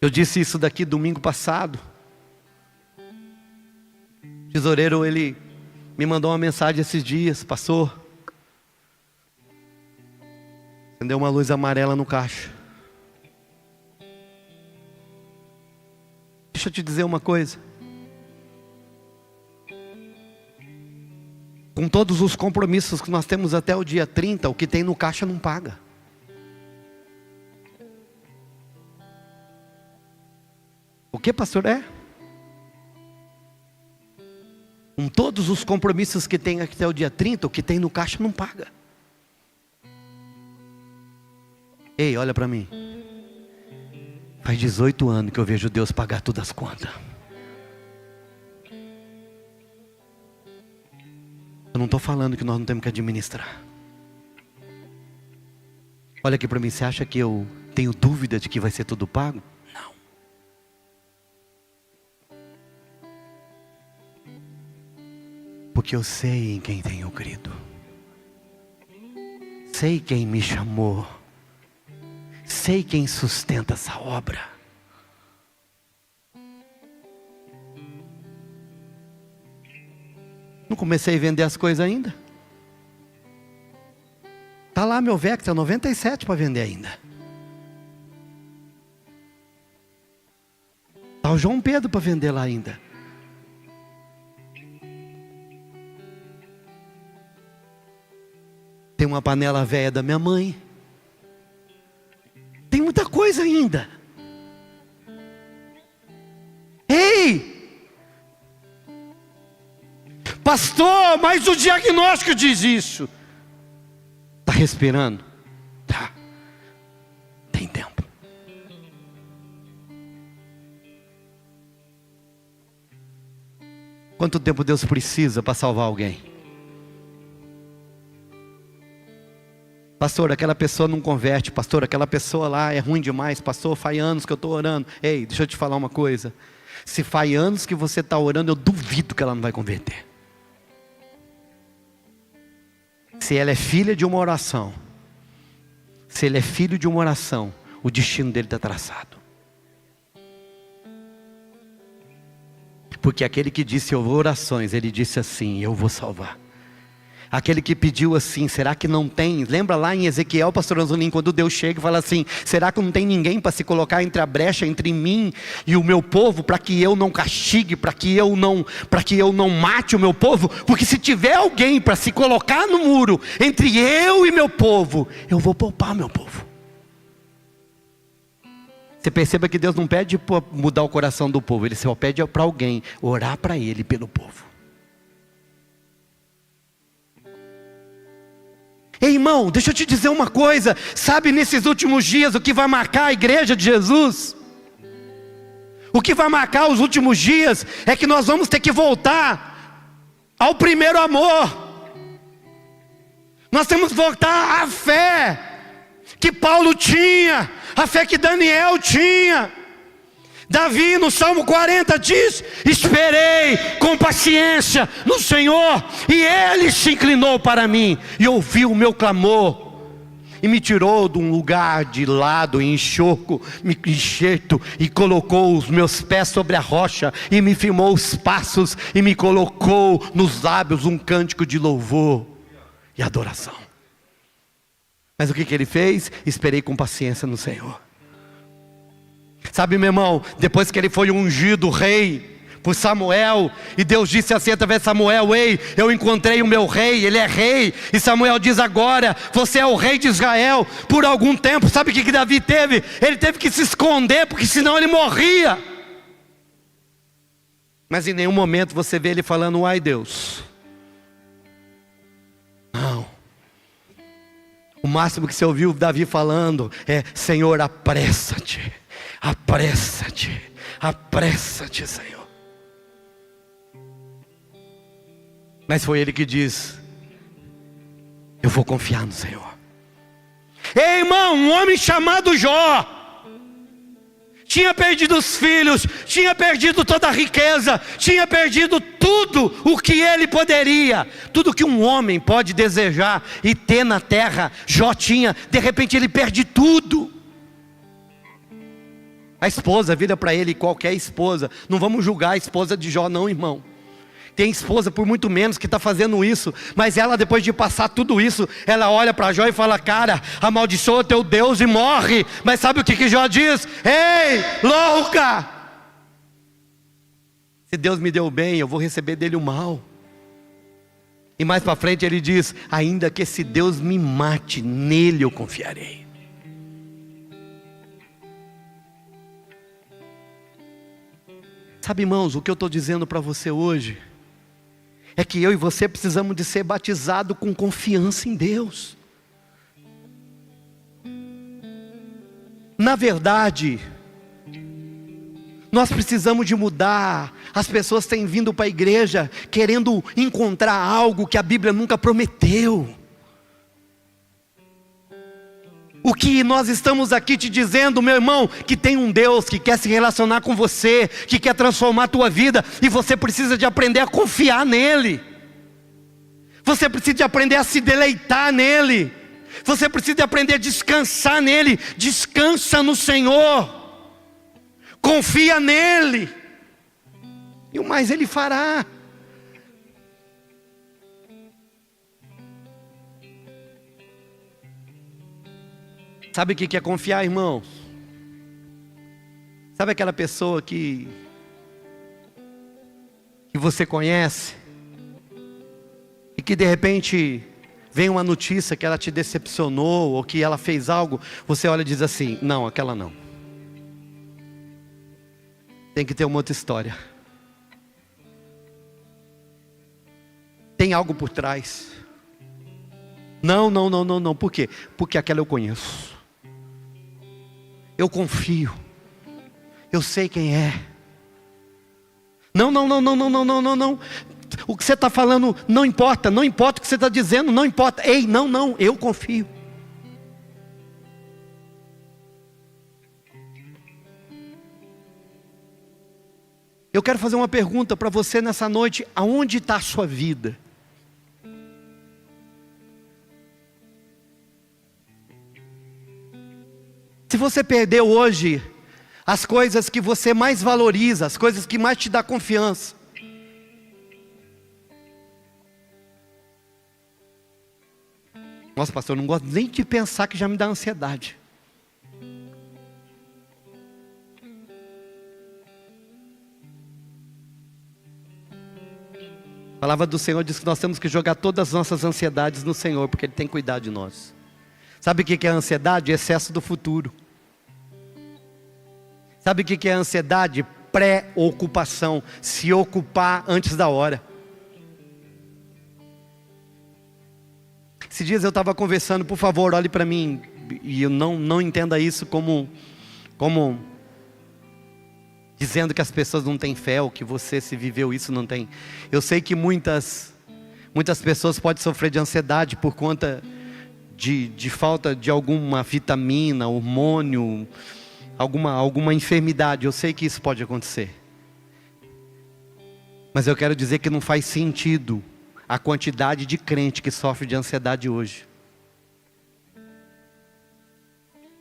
Eu disse isso daqui domingo passado. O tesoureiro, ele me mandou uma mensagem esses dias: pastor, acendeu uma luz amarela no caixa. Deixa eu te dizer uma coisa. Com todos os compromissos que nós temos até o dia 30, o que tem no caixa não paga. O que, pastor? Com todos os compromissos que tem até o dia 30, o que tem no caixa não paga. Ei, olha para mim. Faz 18 anos que eu vejo Deus pagar todas as contas. Eu não estou falando que nós não temos que administrar. Olha aqui para mim, você acha que eu tenho dúvida de que vai ser tudo pago? Não. Porque eu sei em quem tenho crido. Sei quem me chamou. Sei quem sustenta essa obra. Não comecei a vender as coisas ainda. Está lá meu Vectra 97 para vender ainda. Está o João Pedro para vender lá ainda. Tem uma panela velha da minha mãe. Tem muita coisa ainda. Ei! Pastor, mas o diagnóstico diz isso. Está respirando? Tá. Tem tempo. Quanto tempo Deus precisa para salvar alguém? Pastor, aquela pessoa não converte. Pastor, aquela pessoa lá é ruim demais. Pastor, faz anos que eu estou orando. Ei, deixa eu te falar uma coisa. Se faz anos que você está orando, eu duvido que ela não vai converter. Se ela é filha de uma oração, se ele é filho de uma oração, o destino dele está traçado. Porque aquele que disse eu vou orações, ele disse assim, eu vou salvar. Aquele que pediu assim, será que não tem? Lembra lá em Ezequiel, pastor Anzolim, quando Deus chega e fala assim, será que não tem ninguém para se colocar entre a brecha, entre mim e o meu povo, para que eu não castigue, para que eu não mate o meu povo? Porque se tiver alguém para se colocar no muro, entre eu e meu povo, eu vou poupar meu povo. Você perceba que Deus não pede para mudar o coração do povo, Ele só pede para alguém orar para Ele pelo povo. Ei, irmão, deixa eu te dizer uma coisa. Sabe nesses últimos dias o que vai marcar a igreja de Jesus? O que vai marcar os últimos dias é que nós vamos ter que voltar ao primeiro amor. Nós temos que voltar à fé que Paulo tinha, a fé que Daniel tinha. Davi no Salmo 40 diz, esperei com paciência no Senhor, e Ele se inclinou para mim, e ouviu o meu clamor, e me tirou de um lugar de lado, enxerto, e colocou os meus pés sobre a rocha, e me firmou os passos, e me colocou nos lábios um cântico de louvor e adoração. Mas o que Ele fez? Esperei com paciência no Senhor. Sabe, meu irmão, depois que ele foi ungido rei por Samuel, e Deus disse assim através de Samuel, ei, eu encontrei o meu rei, ele é rei, e Samuel diz agora, você é o rei de Israel, por algum tempo. Sabe o que Davi teve? Ele teve que se esconder, porque senão ele morria. Mas em nenhum momento você vê ele falando, ai Deus. Não. O máximo que você ouviu Davi falando é, Senhor, apressa-te. Apressa-te, apressa-te, Senhor. Mas foi ele que diz, eu vou confiar no Senhor. Ei, irmão, um homem chamado Jó, tinha perdido os filhos, tinha perdido toda a riqueza, tinha perdido tudo o que ele poderia, tudo que um homem pode desejar e ter na terra, Jó tinha. De repente ele perde tudo. A esposa vira para ele, qualquer esposa, não vamos julgar a esposa de Jó não, irmão. Tem esposa por muito menos que está fazendo isso, mas ela depois de passar tudo isso, ela olha para Jó e fala, cara, amaldiçoa teu Deus e morre. Mas sabe o que Jó diz? Ei, louca! Se Deus me deu bem, eu vou receber dele o mal. E mais para frente ele diz, ainda que esse Deus me mate, nele eu confiarei. Sabe, irmãos, o que eu estou dizendo para você hoje é que eu e você precisamos de ser batizados com confiança em Deus. Na verdade, nós precisamos de mudar. As pessoas têm vindo para a igreja querendo encontrar algo que a Bíblia nunca prometeu. O que nós estamos aqui te dizendo, meu irmão, que tem um Deus que quer se relacionar com você, que quer transformar a tua vida, e você precisa de aprender a confiar nele. Você precisa de aprender a se deleitar nele. Você precisa de aprender a descansar nele. Descansa no Senhor. Confia nele. E o mais ele fará. Sabe o que é confiar, irmãos? Sabe aquela pessoa que você conhece e que de repente vem uma notícia que ela te decepcionou ou que ela fez algo, você olha e diz assim: não, aquela não. Tem que ter uma outra história. Tem algo por trás. Não. Por quê? Porque aquela eu conheço. Eu confio. Eu sei quem é. Não. O que você está falando não importa. Não importa o que você está dizendo, não importa. Ei, não, eu confio. Eu quero fazer uma pergunta para você nessa noite. Aonde está a sua vida? Se você perdeu hoje as coisas que você mais valoriza, as coisas que mais te dá confiança, nossa, pastor, eu não gosto nem de pensar, que já me dá ansiedade. A palavra do Senhor diz que nós temos que jogar todas as nossas ansiedades no Senhor, porque Ele tem cuidado de nós. Sabe o que é a ansiedade? Excesso do futuro. Sabe o que é a ansiedade? Pré-ocupação. Se ocupar antes da hora. Esses dias eu estava conversando, por favor, olhe para mim, e eu não entenda isso como dizendo que as pessoas não têm fé, ou que você, se viveu isso, não tem. Eu sei que muitas pessoas podem sofrer de ansiedade por conta de falta de alguma vitamina, hormônio, alguma enfermidade. Eu sei que isso pode acontecer. Mas eu quero dizer que não faz sentido a quantidade de crente que sofre de ansiedade hoje.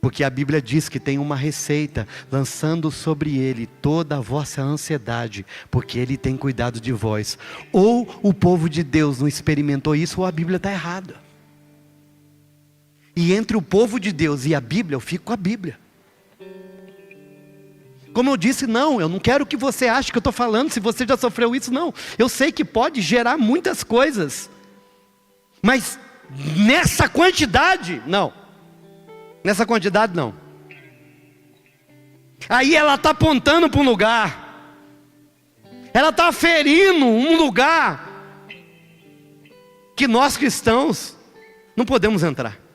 Porque a Bíblia diz que tem uma receita, lançando sobre ele toda a vossa ansiedade, porque ele tem cuidado de vós. Ou o povo de Deus não experimentou isso, ou a Bíblia está errada. E entre o povo de Deus e a Bíblia, eu fico com a Bíblia. Como eu disse, eu não quero que você ache que eu estou falando, se você já sofreu isso, não. Eu sei que pode gerar muitas coisas, mas nessa quantidade, não. Nessa quantidade, não. Aí ela está apontando para um lugar, ela está ferindo um lugar que nós cristãos não podemos entrar.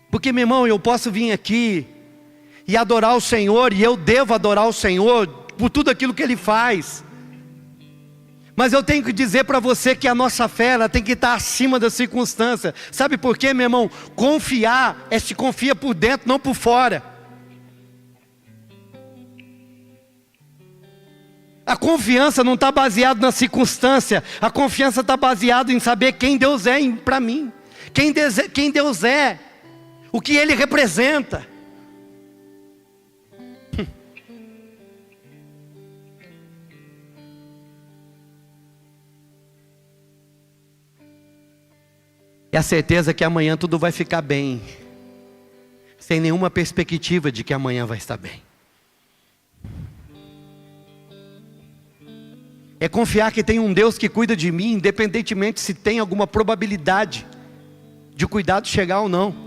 Porque, meu irmão, eu posso vir aqui e adorar o Senhor, e eu devo adorar o Senhor por tudo aquilo que Ele faz. Mas eu tenho que dizer para você que a nossa fé, ela tem que estar acima da circunstância. Sabe por quê, meu irmão? Confiar se confia por dentro, não por fora. A confiança não está baseada na circunstância. A confiança está baseada em saber quem Deus é para mim. Quem Deus é. O que Ele representa. É a certeza que amanhã tudo vai ficar bem, sem nenhuma perspectiva de que amanhã vai estar bem. É confiar que tem um Deus que cuida de mim, independentemente se tem alguma probabilidade de o cuidado chegar ou não.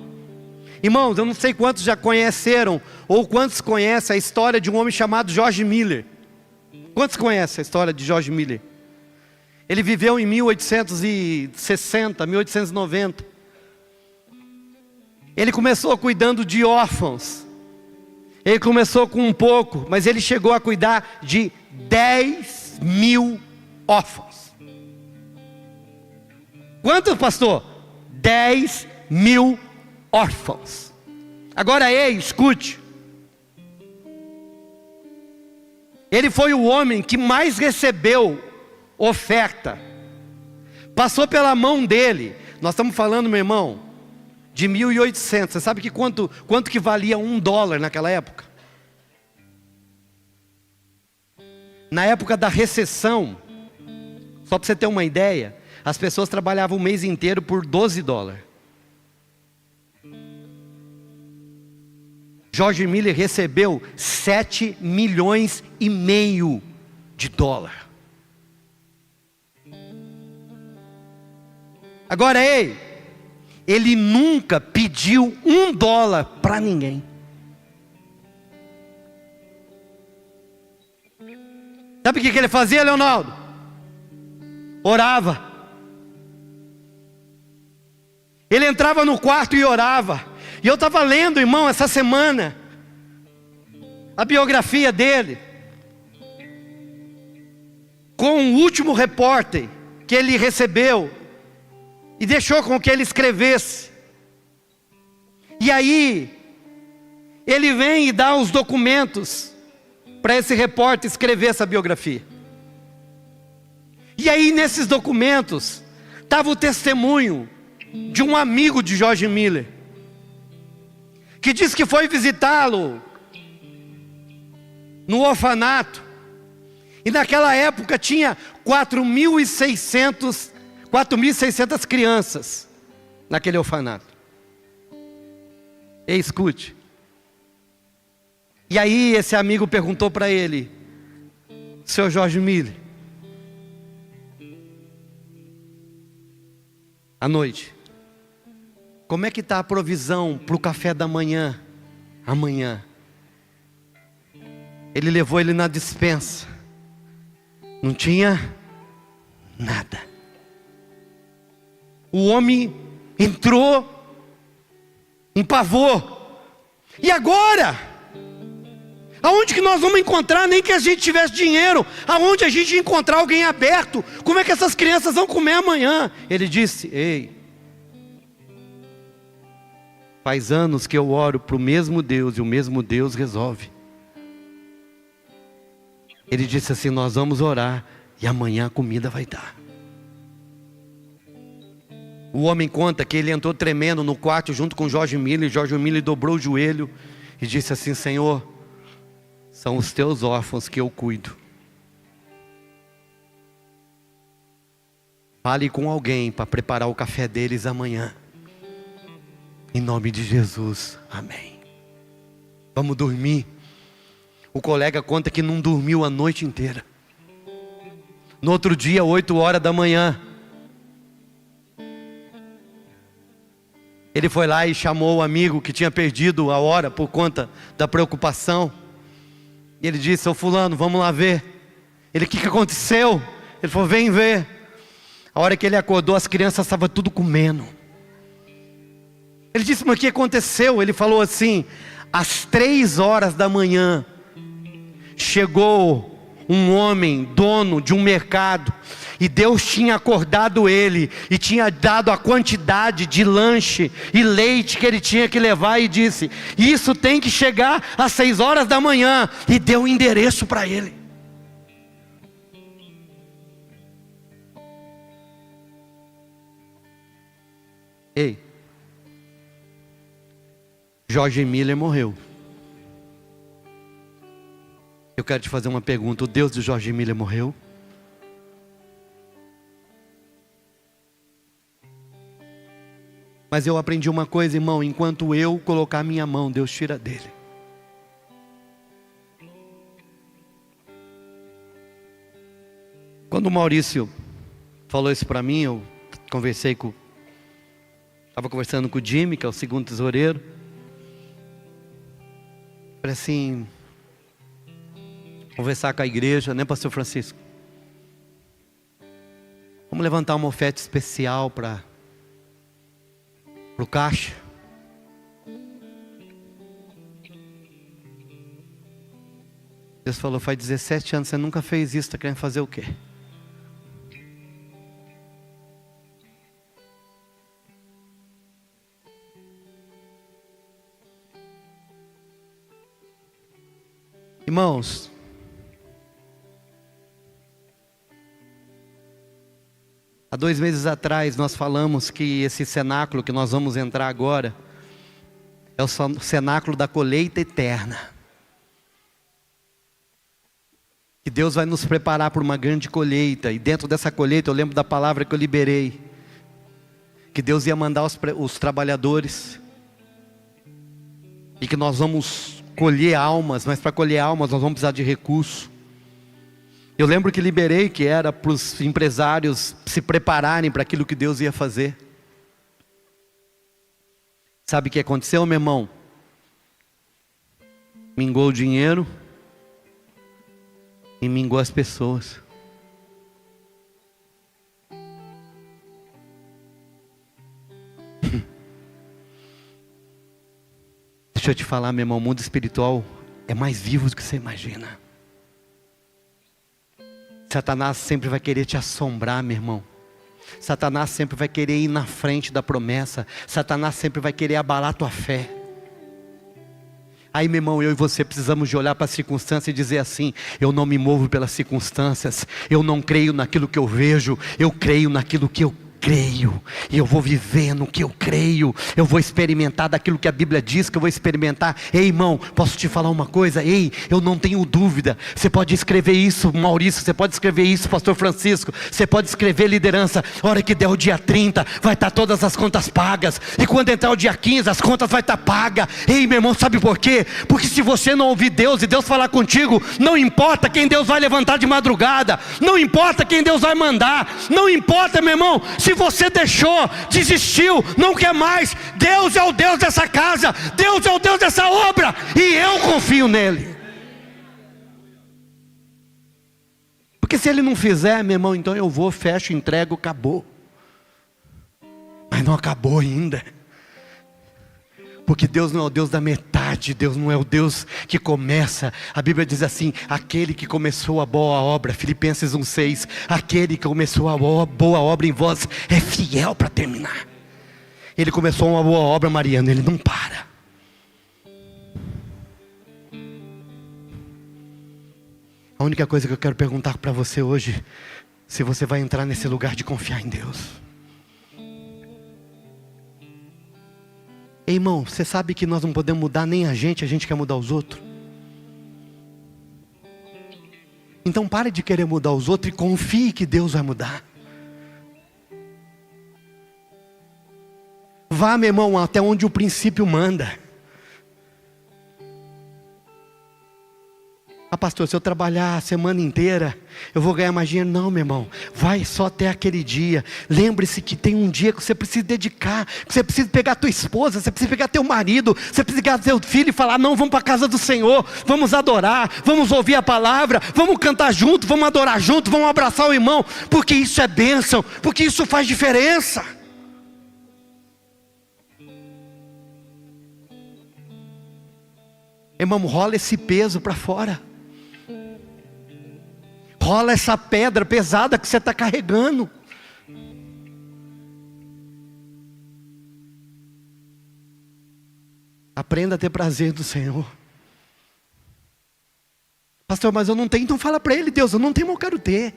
Irmãos, eu não sei quantos já conheceram, ou quantos conhecem a história de um homem chamado George Miller. Quantos conhecem a história de George Miller? Ele viveu em 1860, 1890. Ele começou cuidando de órfãos. Ele começou com um pouco, mas ele chegou a cuidar de 10.000 órfãos. Quantos, pastor? 10 mil órfãos. Agora, ei, escute. Ele foi o homem que mais recebeu oferta. Passou pela mão dele. Nós estamos falando, meu irmão, de 1.800. Você sabe que quanto que valia $1 naquela época? Na época da recessão, só para você ter uma ideia, as pessoas trabalhavam o mês inteiro por $12. George Miller recebeu 7,5 milhões de dólares. Agora, ei, ele nunca pediu $1 para ninguém. Sabe o que ele fazia, Leonardo? Orava. Ele entrava no quarto e orava. E eu estava lendo, irmão, essa semana, a biografia dele, com o último repórter que ele recebeu, e deixou com que ele escrevesse. E aí, ele vem e dá os documentos para esse repórter escrever essa biografia. E aí, nesses documentos, estava o testemunho de um amigo de George Miller, que disse que foi visitá-lo no orfanato, e naquela época tinha 4.600 crianças naquele orfanato. E escute. E aí esse amigo perguntou para ele: Seu George Miller, à noite, como é que está a provisão para o café da manhã, amanhã? Ele levou ele na despensa. Não tinha nada. O homem entrou em pavor. E agora? Aonde que nós vamos encontrar? Nem que a gente tivesse dinheiro. Aonde a gente encontrar alguém aberto? Como é que essas crianças vão comer amanhã? Ele disse: ei, faz anos que eu oro para o mesmo Deus, e o mesmo Deus resolve. Ele disse assim: nós vamos orar, e amanhã a comida vai dar. O homem conta que ele entrou tremendo no quarto junto com George Miller. George Miller dobrou o joelho e disse assim: Senhor, são os teus órfãos que eu cuido. Fale com alguém para preparar o café deles amanhã. Em nome de Jesus, amém. Vamos dormir. O colega conta que não dormiu a noite inteira. No outro dia, 8 horas da manhã, ele foi lá e chamou o amigo que tinha perdido a hora por conta da preocupação. E ele disse: ô fulano, vamos lá ver. Ele: o que aconteceu? Ele falou: vem ver. A hora que ele acordou, as crianças estavam tudo comendo. Ele disse: mas o que aconteceu? Ele falou assim: às 3 horas da manhã, chegou um homem, dono de um mercado, e Deus tinha acordado ele, e tinha dado a quantidade de lanche e leite que ele tinha que levar, e disse: isso tem que chegar às 6 horas da manhã, e deu o endereço para ele. Ei, George Miller morreu. Eu quero te fazer uma pergunta: o Deus de George Miller morreu? Mas eu aprendi uma coisa, irmão: enquanto eu colocar minha mão, Deus tira dele. Quando o Maurício falou isso para mim, eu estava conversando com o Jimmy, que é o segundo tesoureiro. Falei assim: conversar com a igreja, né, pastor Francisco? Vamos levantar uma oferta especial para o caixa. Deus falou: faz 17 anos, você nunca fez isso, está querendo fazer o quê? Irmãos, há 2 meses atrás nós falamos que esse cenáculo que nós vamos entrar agora é o cenáculo da colheita eterna. Que Deus vai nos preparar para uma grande colheita. E dentro dessa colheita eu lembro da palavra que eu liberei. Que Deus ia mandar os trabalhadores. E que nós vamos colher almas. Mas para colher almas nós vamos precisar de recurso. Eu lembro que liberei que era para os empresários se prepararem para aquilo que Deus ia fazer. Sabe o que aconteceu, meu irmão? Mingou o dinheiro. E mingou as pessoas. Deixa eu te falar, meu irmão, o mundo espiritual é mais vivo do que você imagina. Satanás sempre vai querer te assombrar, meu irmão. Satanás sempre vai querer ir na frente da promessa. Satanás sempre vai querer abalar a tua fé. Aí, meu irmão, eu e você precisamos de olhar para as circunstâncias e dizer assim: eu não me movo pelas circunstâncias, eu não creio naquilo que eu vejo, eu creio naquilo que eu creio, e eu vou viver no que eu creio, eu vou experimentar daquilo que a Bíblia diz que eu vou experimentar. Ei, irmão, posso te falar uma coisa? Ei, eu não tenho dúvida. Você pode escrever isso, Maurício, você pode escrever isso, pastor Francisco, você pode escrever, liderança, a hora que der o dia 30, vai estar todas as contas pagas, e quando entrar o dia 15, as contas vai estar pagas. Ei, meu irmão, sabe por quê? Porque se você não ouvir Deus, e Deus falar contigo, não importa quem Deus vai levantar de madrugada, não importa quem Deus vai mandar, não importa, meu irmão, se você deixou, desistiu, não quer mais, Deus é o Deus dessa casa, Deus é o Deus dessa obra, e eu confio nele. Porque se ele não fizer, meu irmão, então eu vou, fecho, entrego, acabou. Mas não acabou ainda. Porque Deus não é o Deus da metade, Deus não é o Deus que começa. A Bíblia diz assim: aquele que começou a boa obra, Filipenses 1,6, aquele que começou a boa obra em vós é fiel para terminar. Ele começou uma boa obra, Mariano, ele não para. A única coisa que eu quero perguntar para você hoje, se você vai entrar nesse lugar de confiar em Deus. Ei, irmão, você sabe que nós não podemos mudar nem a gente quer mudar os outros. Então pare de querer mudar os outros e confie que Deus vai mudar. Vá, meu irmão, até onde o princípio manda. Ah, pastor, se eu trabalhar a semana inteira, eu vou ganhar mais dinheiro. Não, meu irmão, vai só até aquele dia. Lembre-se que tem um dia que você precisa dedicar, que você precisa pegar tua esposa, você precisa pegar teu marido, você precisa pegar teu filho e falar: não, vamos para a casa do Senhor, vamos adorar, vamos ouvir a palavra, vamos cantar junto, vamos adorar junto, vamos abraçar o irmão, porque isso é bênção, porque isso faz diferença. Irmão, rola esse peso para fora. Rola essa pedra pesada que você está carregando. Aprenda a ter prazer do Senhor. Pastor, mas eu não tenho. Então fala para ele: Deus, eu não tenho, mas eu quero ter.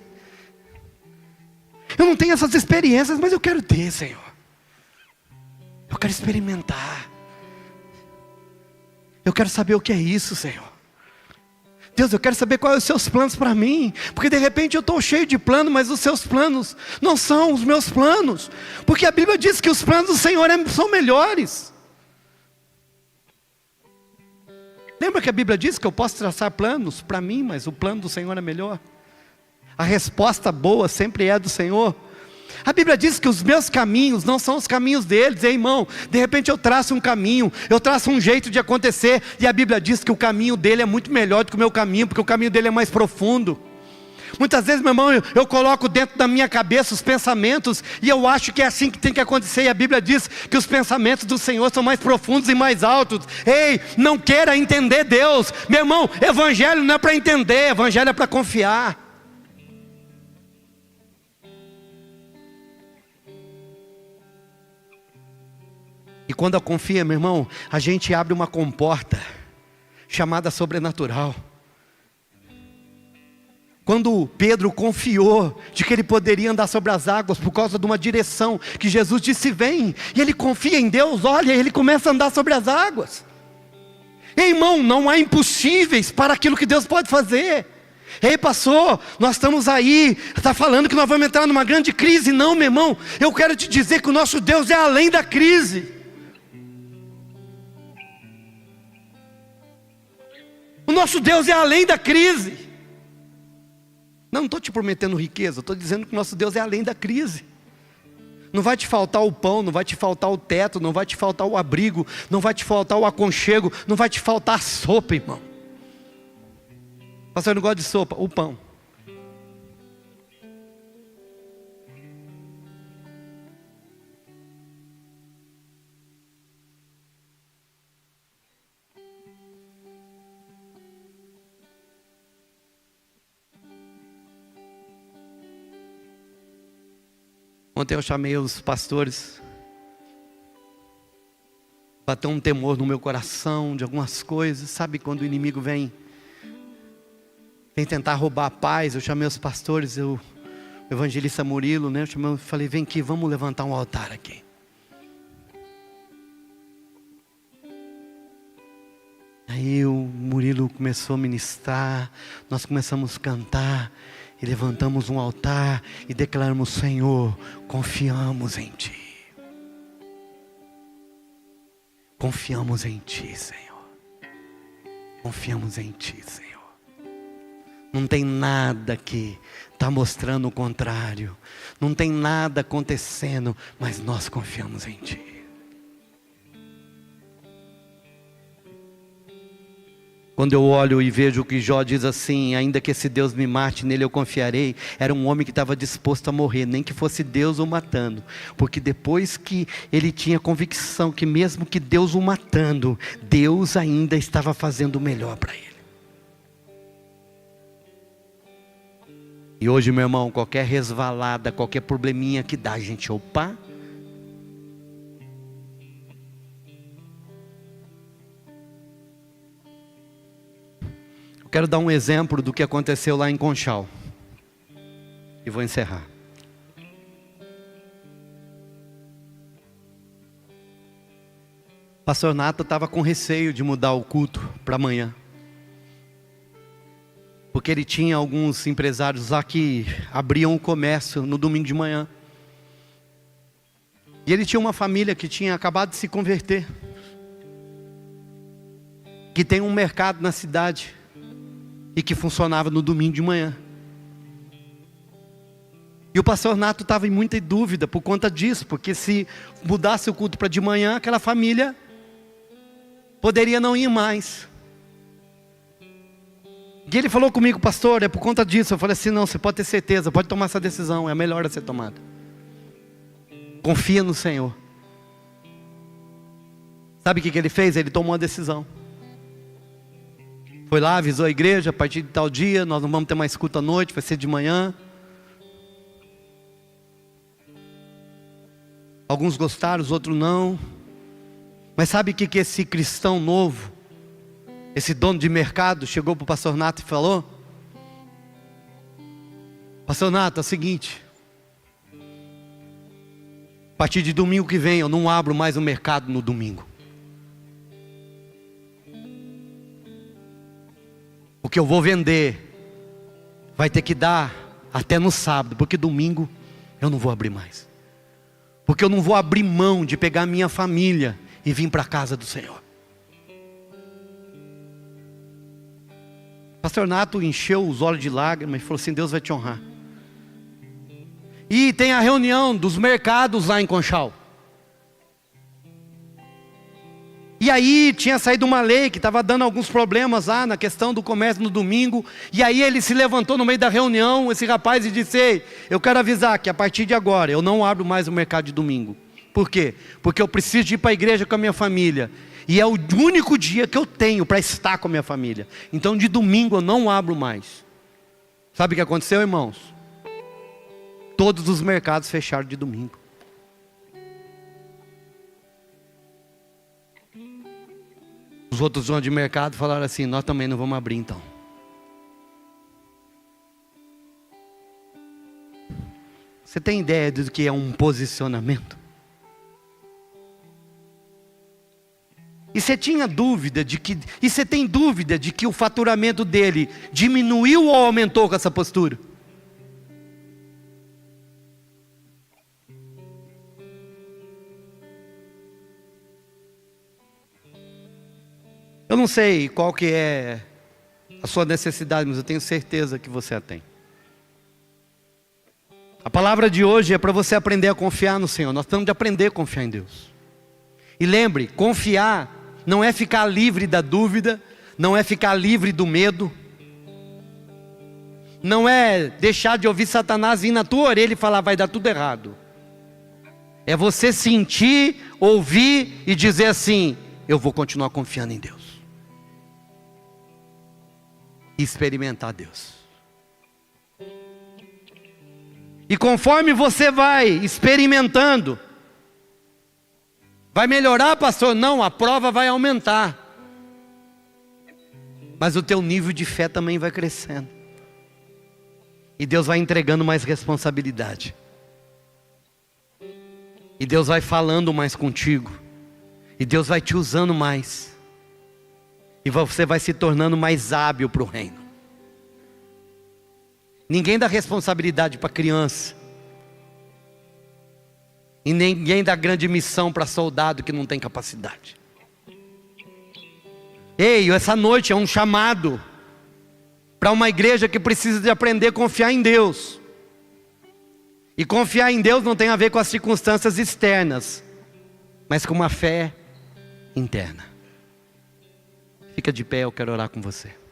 Eu não tenho essas experiências, mas eu quero ter, Senhor. Eu quero experimentar. Eu quero saber o que é isso, Senhor. Deus, eu quero saber quais são os seus planos para mim. Porque de repente eu estou cheio de plano, mas os seus planos não são os meus planos. Porque a Bíblia diz que os planos do Senhor são melhores. Lembra que a Bíblia diz que eu posso traçar planos para mim, mas o plano do Senhor é melhor? A resposta boa sempre é do Senhor. A Bíblia diz que os meus caminhos não são os caminhos deles. Ei, irmão, de repente eu traço um caminho, eu traço um jeito de acontecer, e a Bíblia diz que o caminho dele é muito melhor do que o meu caminho, porque o caminho dele é mais profundo. Muitas vezes, meu irmão, eu coloco dentro da minha cabeça os pensamentos, e eu acho que é assim que tem que acontecer, e a Bíblia diz que os pensamentos do Senhor são mais profundos e mais altos. Ei, não queira entender Deus, meu irmão, evangelho não é para entender, evangelho é para confiar. E quando eu confio, meu irmão, a gente abre uma comporta chamada sobrenatural. Quando Pedro confiou de que ele poderia andar sobre as águas por causa de uma direção que Jesus disse vem, e ele confia em Deus, olha, ele começa a andar sobre as águas. Ei, irmão, não há impossíveis para aquilo que Deus pode fazer. Ei, pastor, nós estamos aí, está falando que nós vamos entrar numa grande crise. Não, meu irmão, eu quero te dizer que o nosso Deus é além da crise. O nosso Deus é além da crise. Não estou te prometendo riqueza, estou dizendo que o nosso Deus é além da crise. Não vai te faltar o pão, não vai te faltar o teto, não vai te faltar o abrigo, não vai te faltar o aconchego, não vai te faltar a sopa, irmão. Pastor, eu não gosto de sopa, o pão. Ontem eu chamei os pastores. Bateu um temor no meu coração de algumas coisas. Sabe quando o inimigo vem tentar roubar a paz? Eu chamei os pastores, o evangelista Murilo, né? Eu falei, vem aqui, vamos levantar um altar aqui. Aí o Murilo começou a ministrar, nós começamos a cantar, e levantamos um altar e declaramos, Senhor, confiamos em Ti. Confiamos em Ti, Senhor. Confiamos em Ti, Senhor. Não tem nada que está mostrando o contrário. Não tem nada acontecendo, mas nós confiamos em Ti. Quando eu olho e vejo que Jó diz assim, ainda que esse Deus me mate, nele eu confiarei. Era um homem que estava disposto a morrer, nem que fosse Deus o matando. Porque depois que ele tinha convicção que mesmo que Deus o matando, Deus ainda estava fazendo o melhor para ele. E hoje, meu irmão, qualquer resvalada, qualquer probleminha que dá, a gente, opa. Eu quero dar um exemplo do que aconteceu lá em Conchal. E vou encerrar. O pastor Nato estava com receio de mudar o culto para amanhã. Porque ele tinha alguns empresários lá que abriam o comércio no domingo de manhã. E ele tinha uma família que tinha acabado de se converter. Que tem um mercado na cidade. E que funcionava no domingo de manhã. E o pastor Nato estava em muita dúvida por conta disso. Porque se mudasse o culto para de manhã, aquela família poderia não ir mais. E ele falou comigo, pastor, é por conta disso. Eu falei assim, não, você pode ter certeza, pode tomar essa decisão, é a melhor a ser tomada. Confia no Senhor. Sabe o que ele fez? Ele tomou uma decisão. Foi lá, avisou a igreja, a partir de tal dia, nós não vamos ter mais culto à noite, vai ser de manhã. Alguns gostaram, os outros não. Mas sabe o que esse cristão novo, esse dono de mercado, chegou para o pastor Nato e falou? Pastor Nato, é o seguinte, a partir de domingo que vem eu não abro mais o mercado no domingo. O que eu vou vender vai ter que dar até no sábado, porque domingo eu não vou abrir mais. Porque eu não vou abrir mão de pegar a minha família e vir para a casa do Senhor. Pastor Nato encheu os olhos de lágrimas e falou assim, Deus vai te honrar. E tem a reunião dos mercados lá em Conchal. E aí tinha saído uma lei que estava dando alguns problemas lá na questão do comércio no domingo. E aí ele se levantou no meio da reunião, esse rapaz, e disse, ei, eu quero avisar que a partir de agora eu não abro mais o mercado de domingo. Por quê? Porque eu preciso de ir para a igreja com a minha família. E é o único dia que eu tenho para estar com a minha família. Então de domingo eu não abro mais. Sabe o que aconteceu, irmãos? Todos os mercados fecharam de domingo. Os outros donos de mercado falaram assim, nós também não vamos abrir então. Você tem ideia do que é um posicionamento? E você tinha dúvida de que, e você tem dúvida de que o faturamento dele diminuiu ou aumentou com essa postura? Eu não sei qual que é a sua necessidade, mas eu tenho certeza que você a tem. A palavra de hoje é para você aprender a confiar no Senhor. Nós temos de aprender a confiar em Deus. E lembre, confiar não é ficar livre da dúvida, não é ficar livre do medo, não é deixar de ouvir Satanás vir na tua orelha e falar vai dar tudo errado. É você sentir, ouvir e dizer assim, eu vou continuar confiando em Deus. E experimentar Deus. E conforme você vai experimentando, vai melhorar, pastor? Não, a prova vai aumentar. Mas o teu nível de fé também vai crescendo. E Deus vai entregando mais responsabilidade. E Deus vai falando mais contigo. E Deus vai te usando mais. E você vai se tornando mais hábil para o reino. Ninguém dá responsabilidade para criança. E ninguém dá grande missão para soldado que não tem capacidade. Ei, essa noite é um chamado para uma igreja que precisa de aprender a confiar em Deus. E confiar em Deus não tem a ver com as circunstâncias externas, mas com uma fé interna. Fica de pé, eu quero orar com você.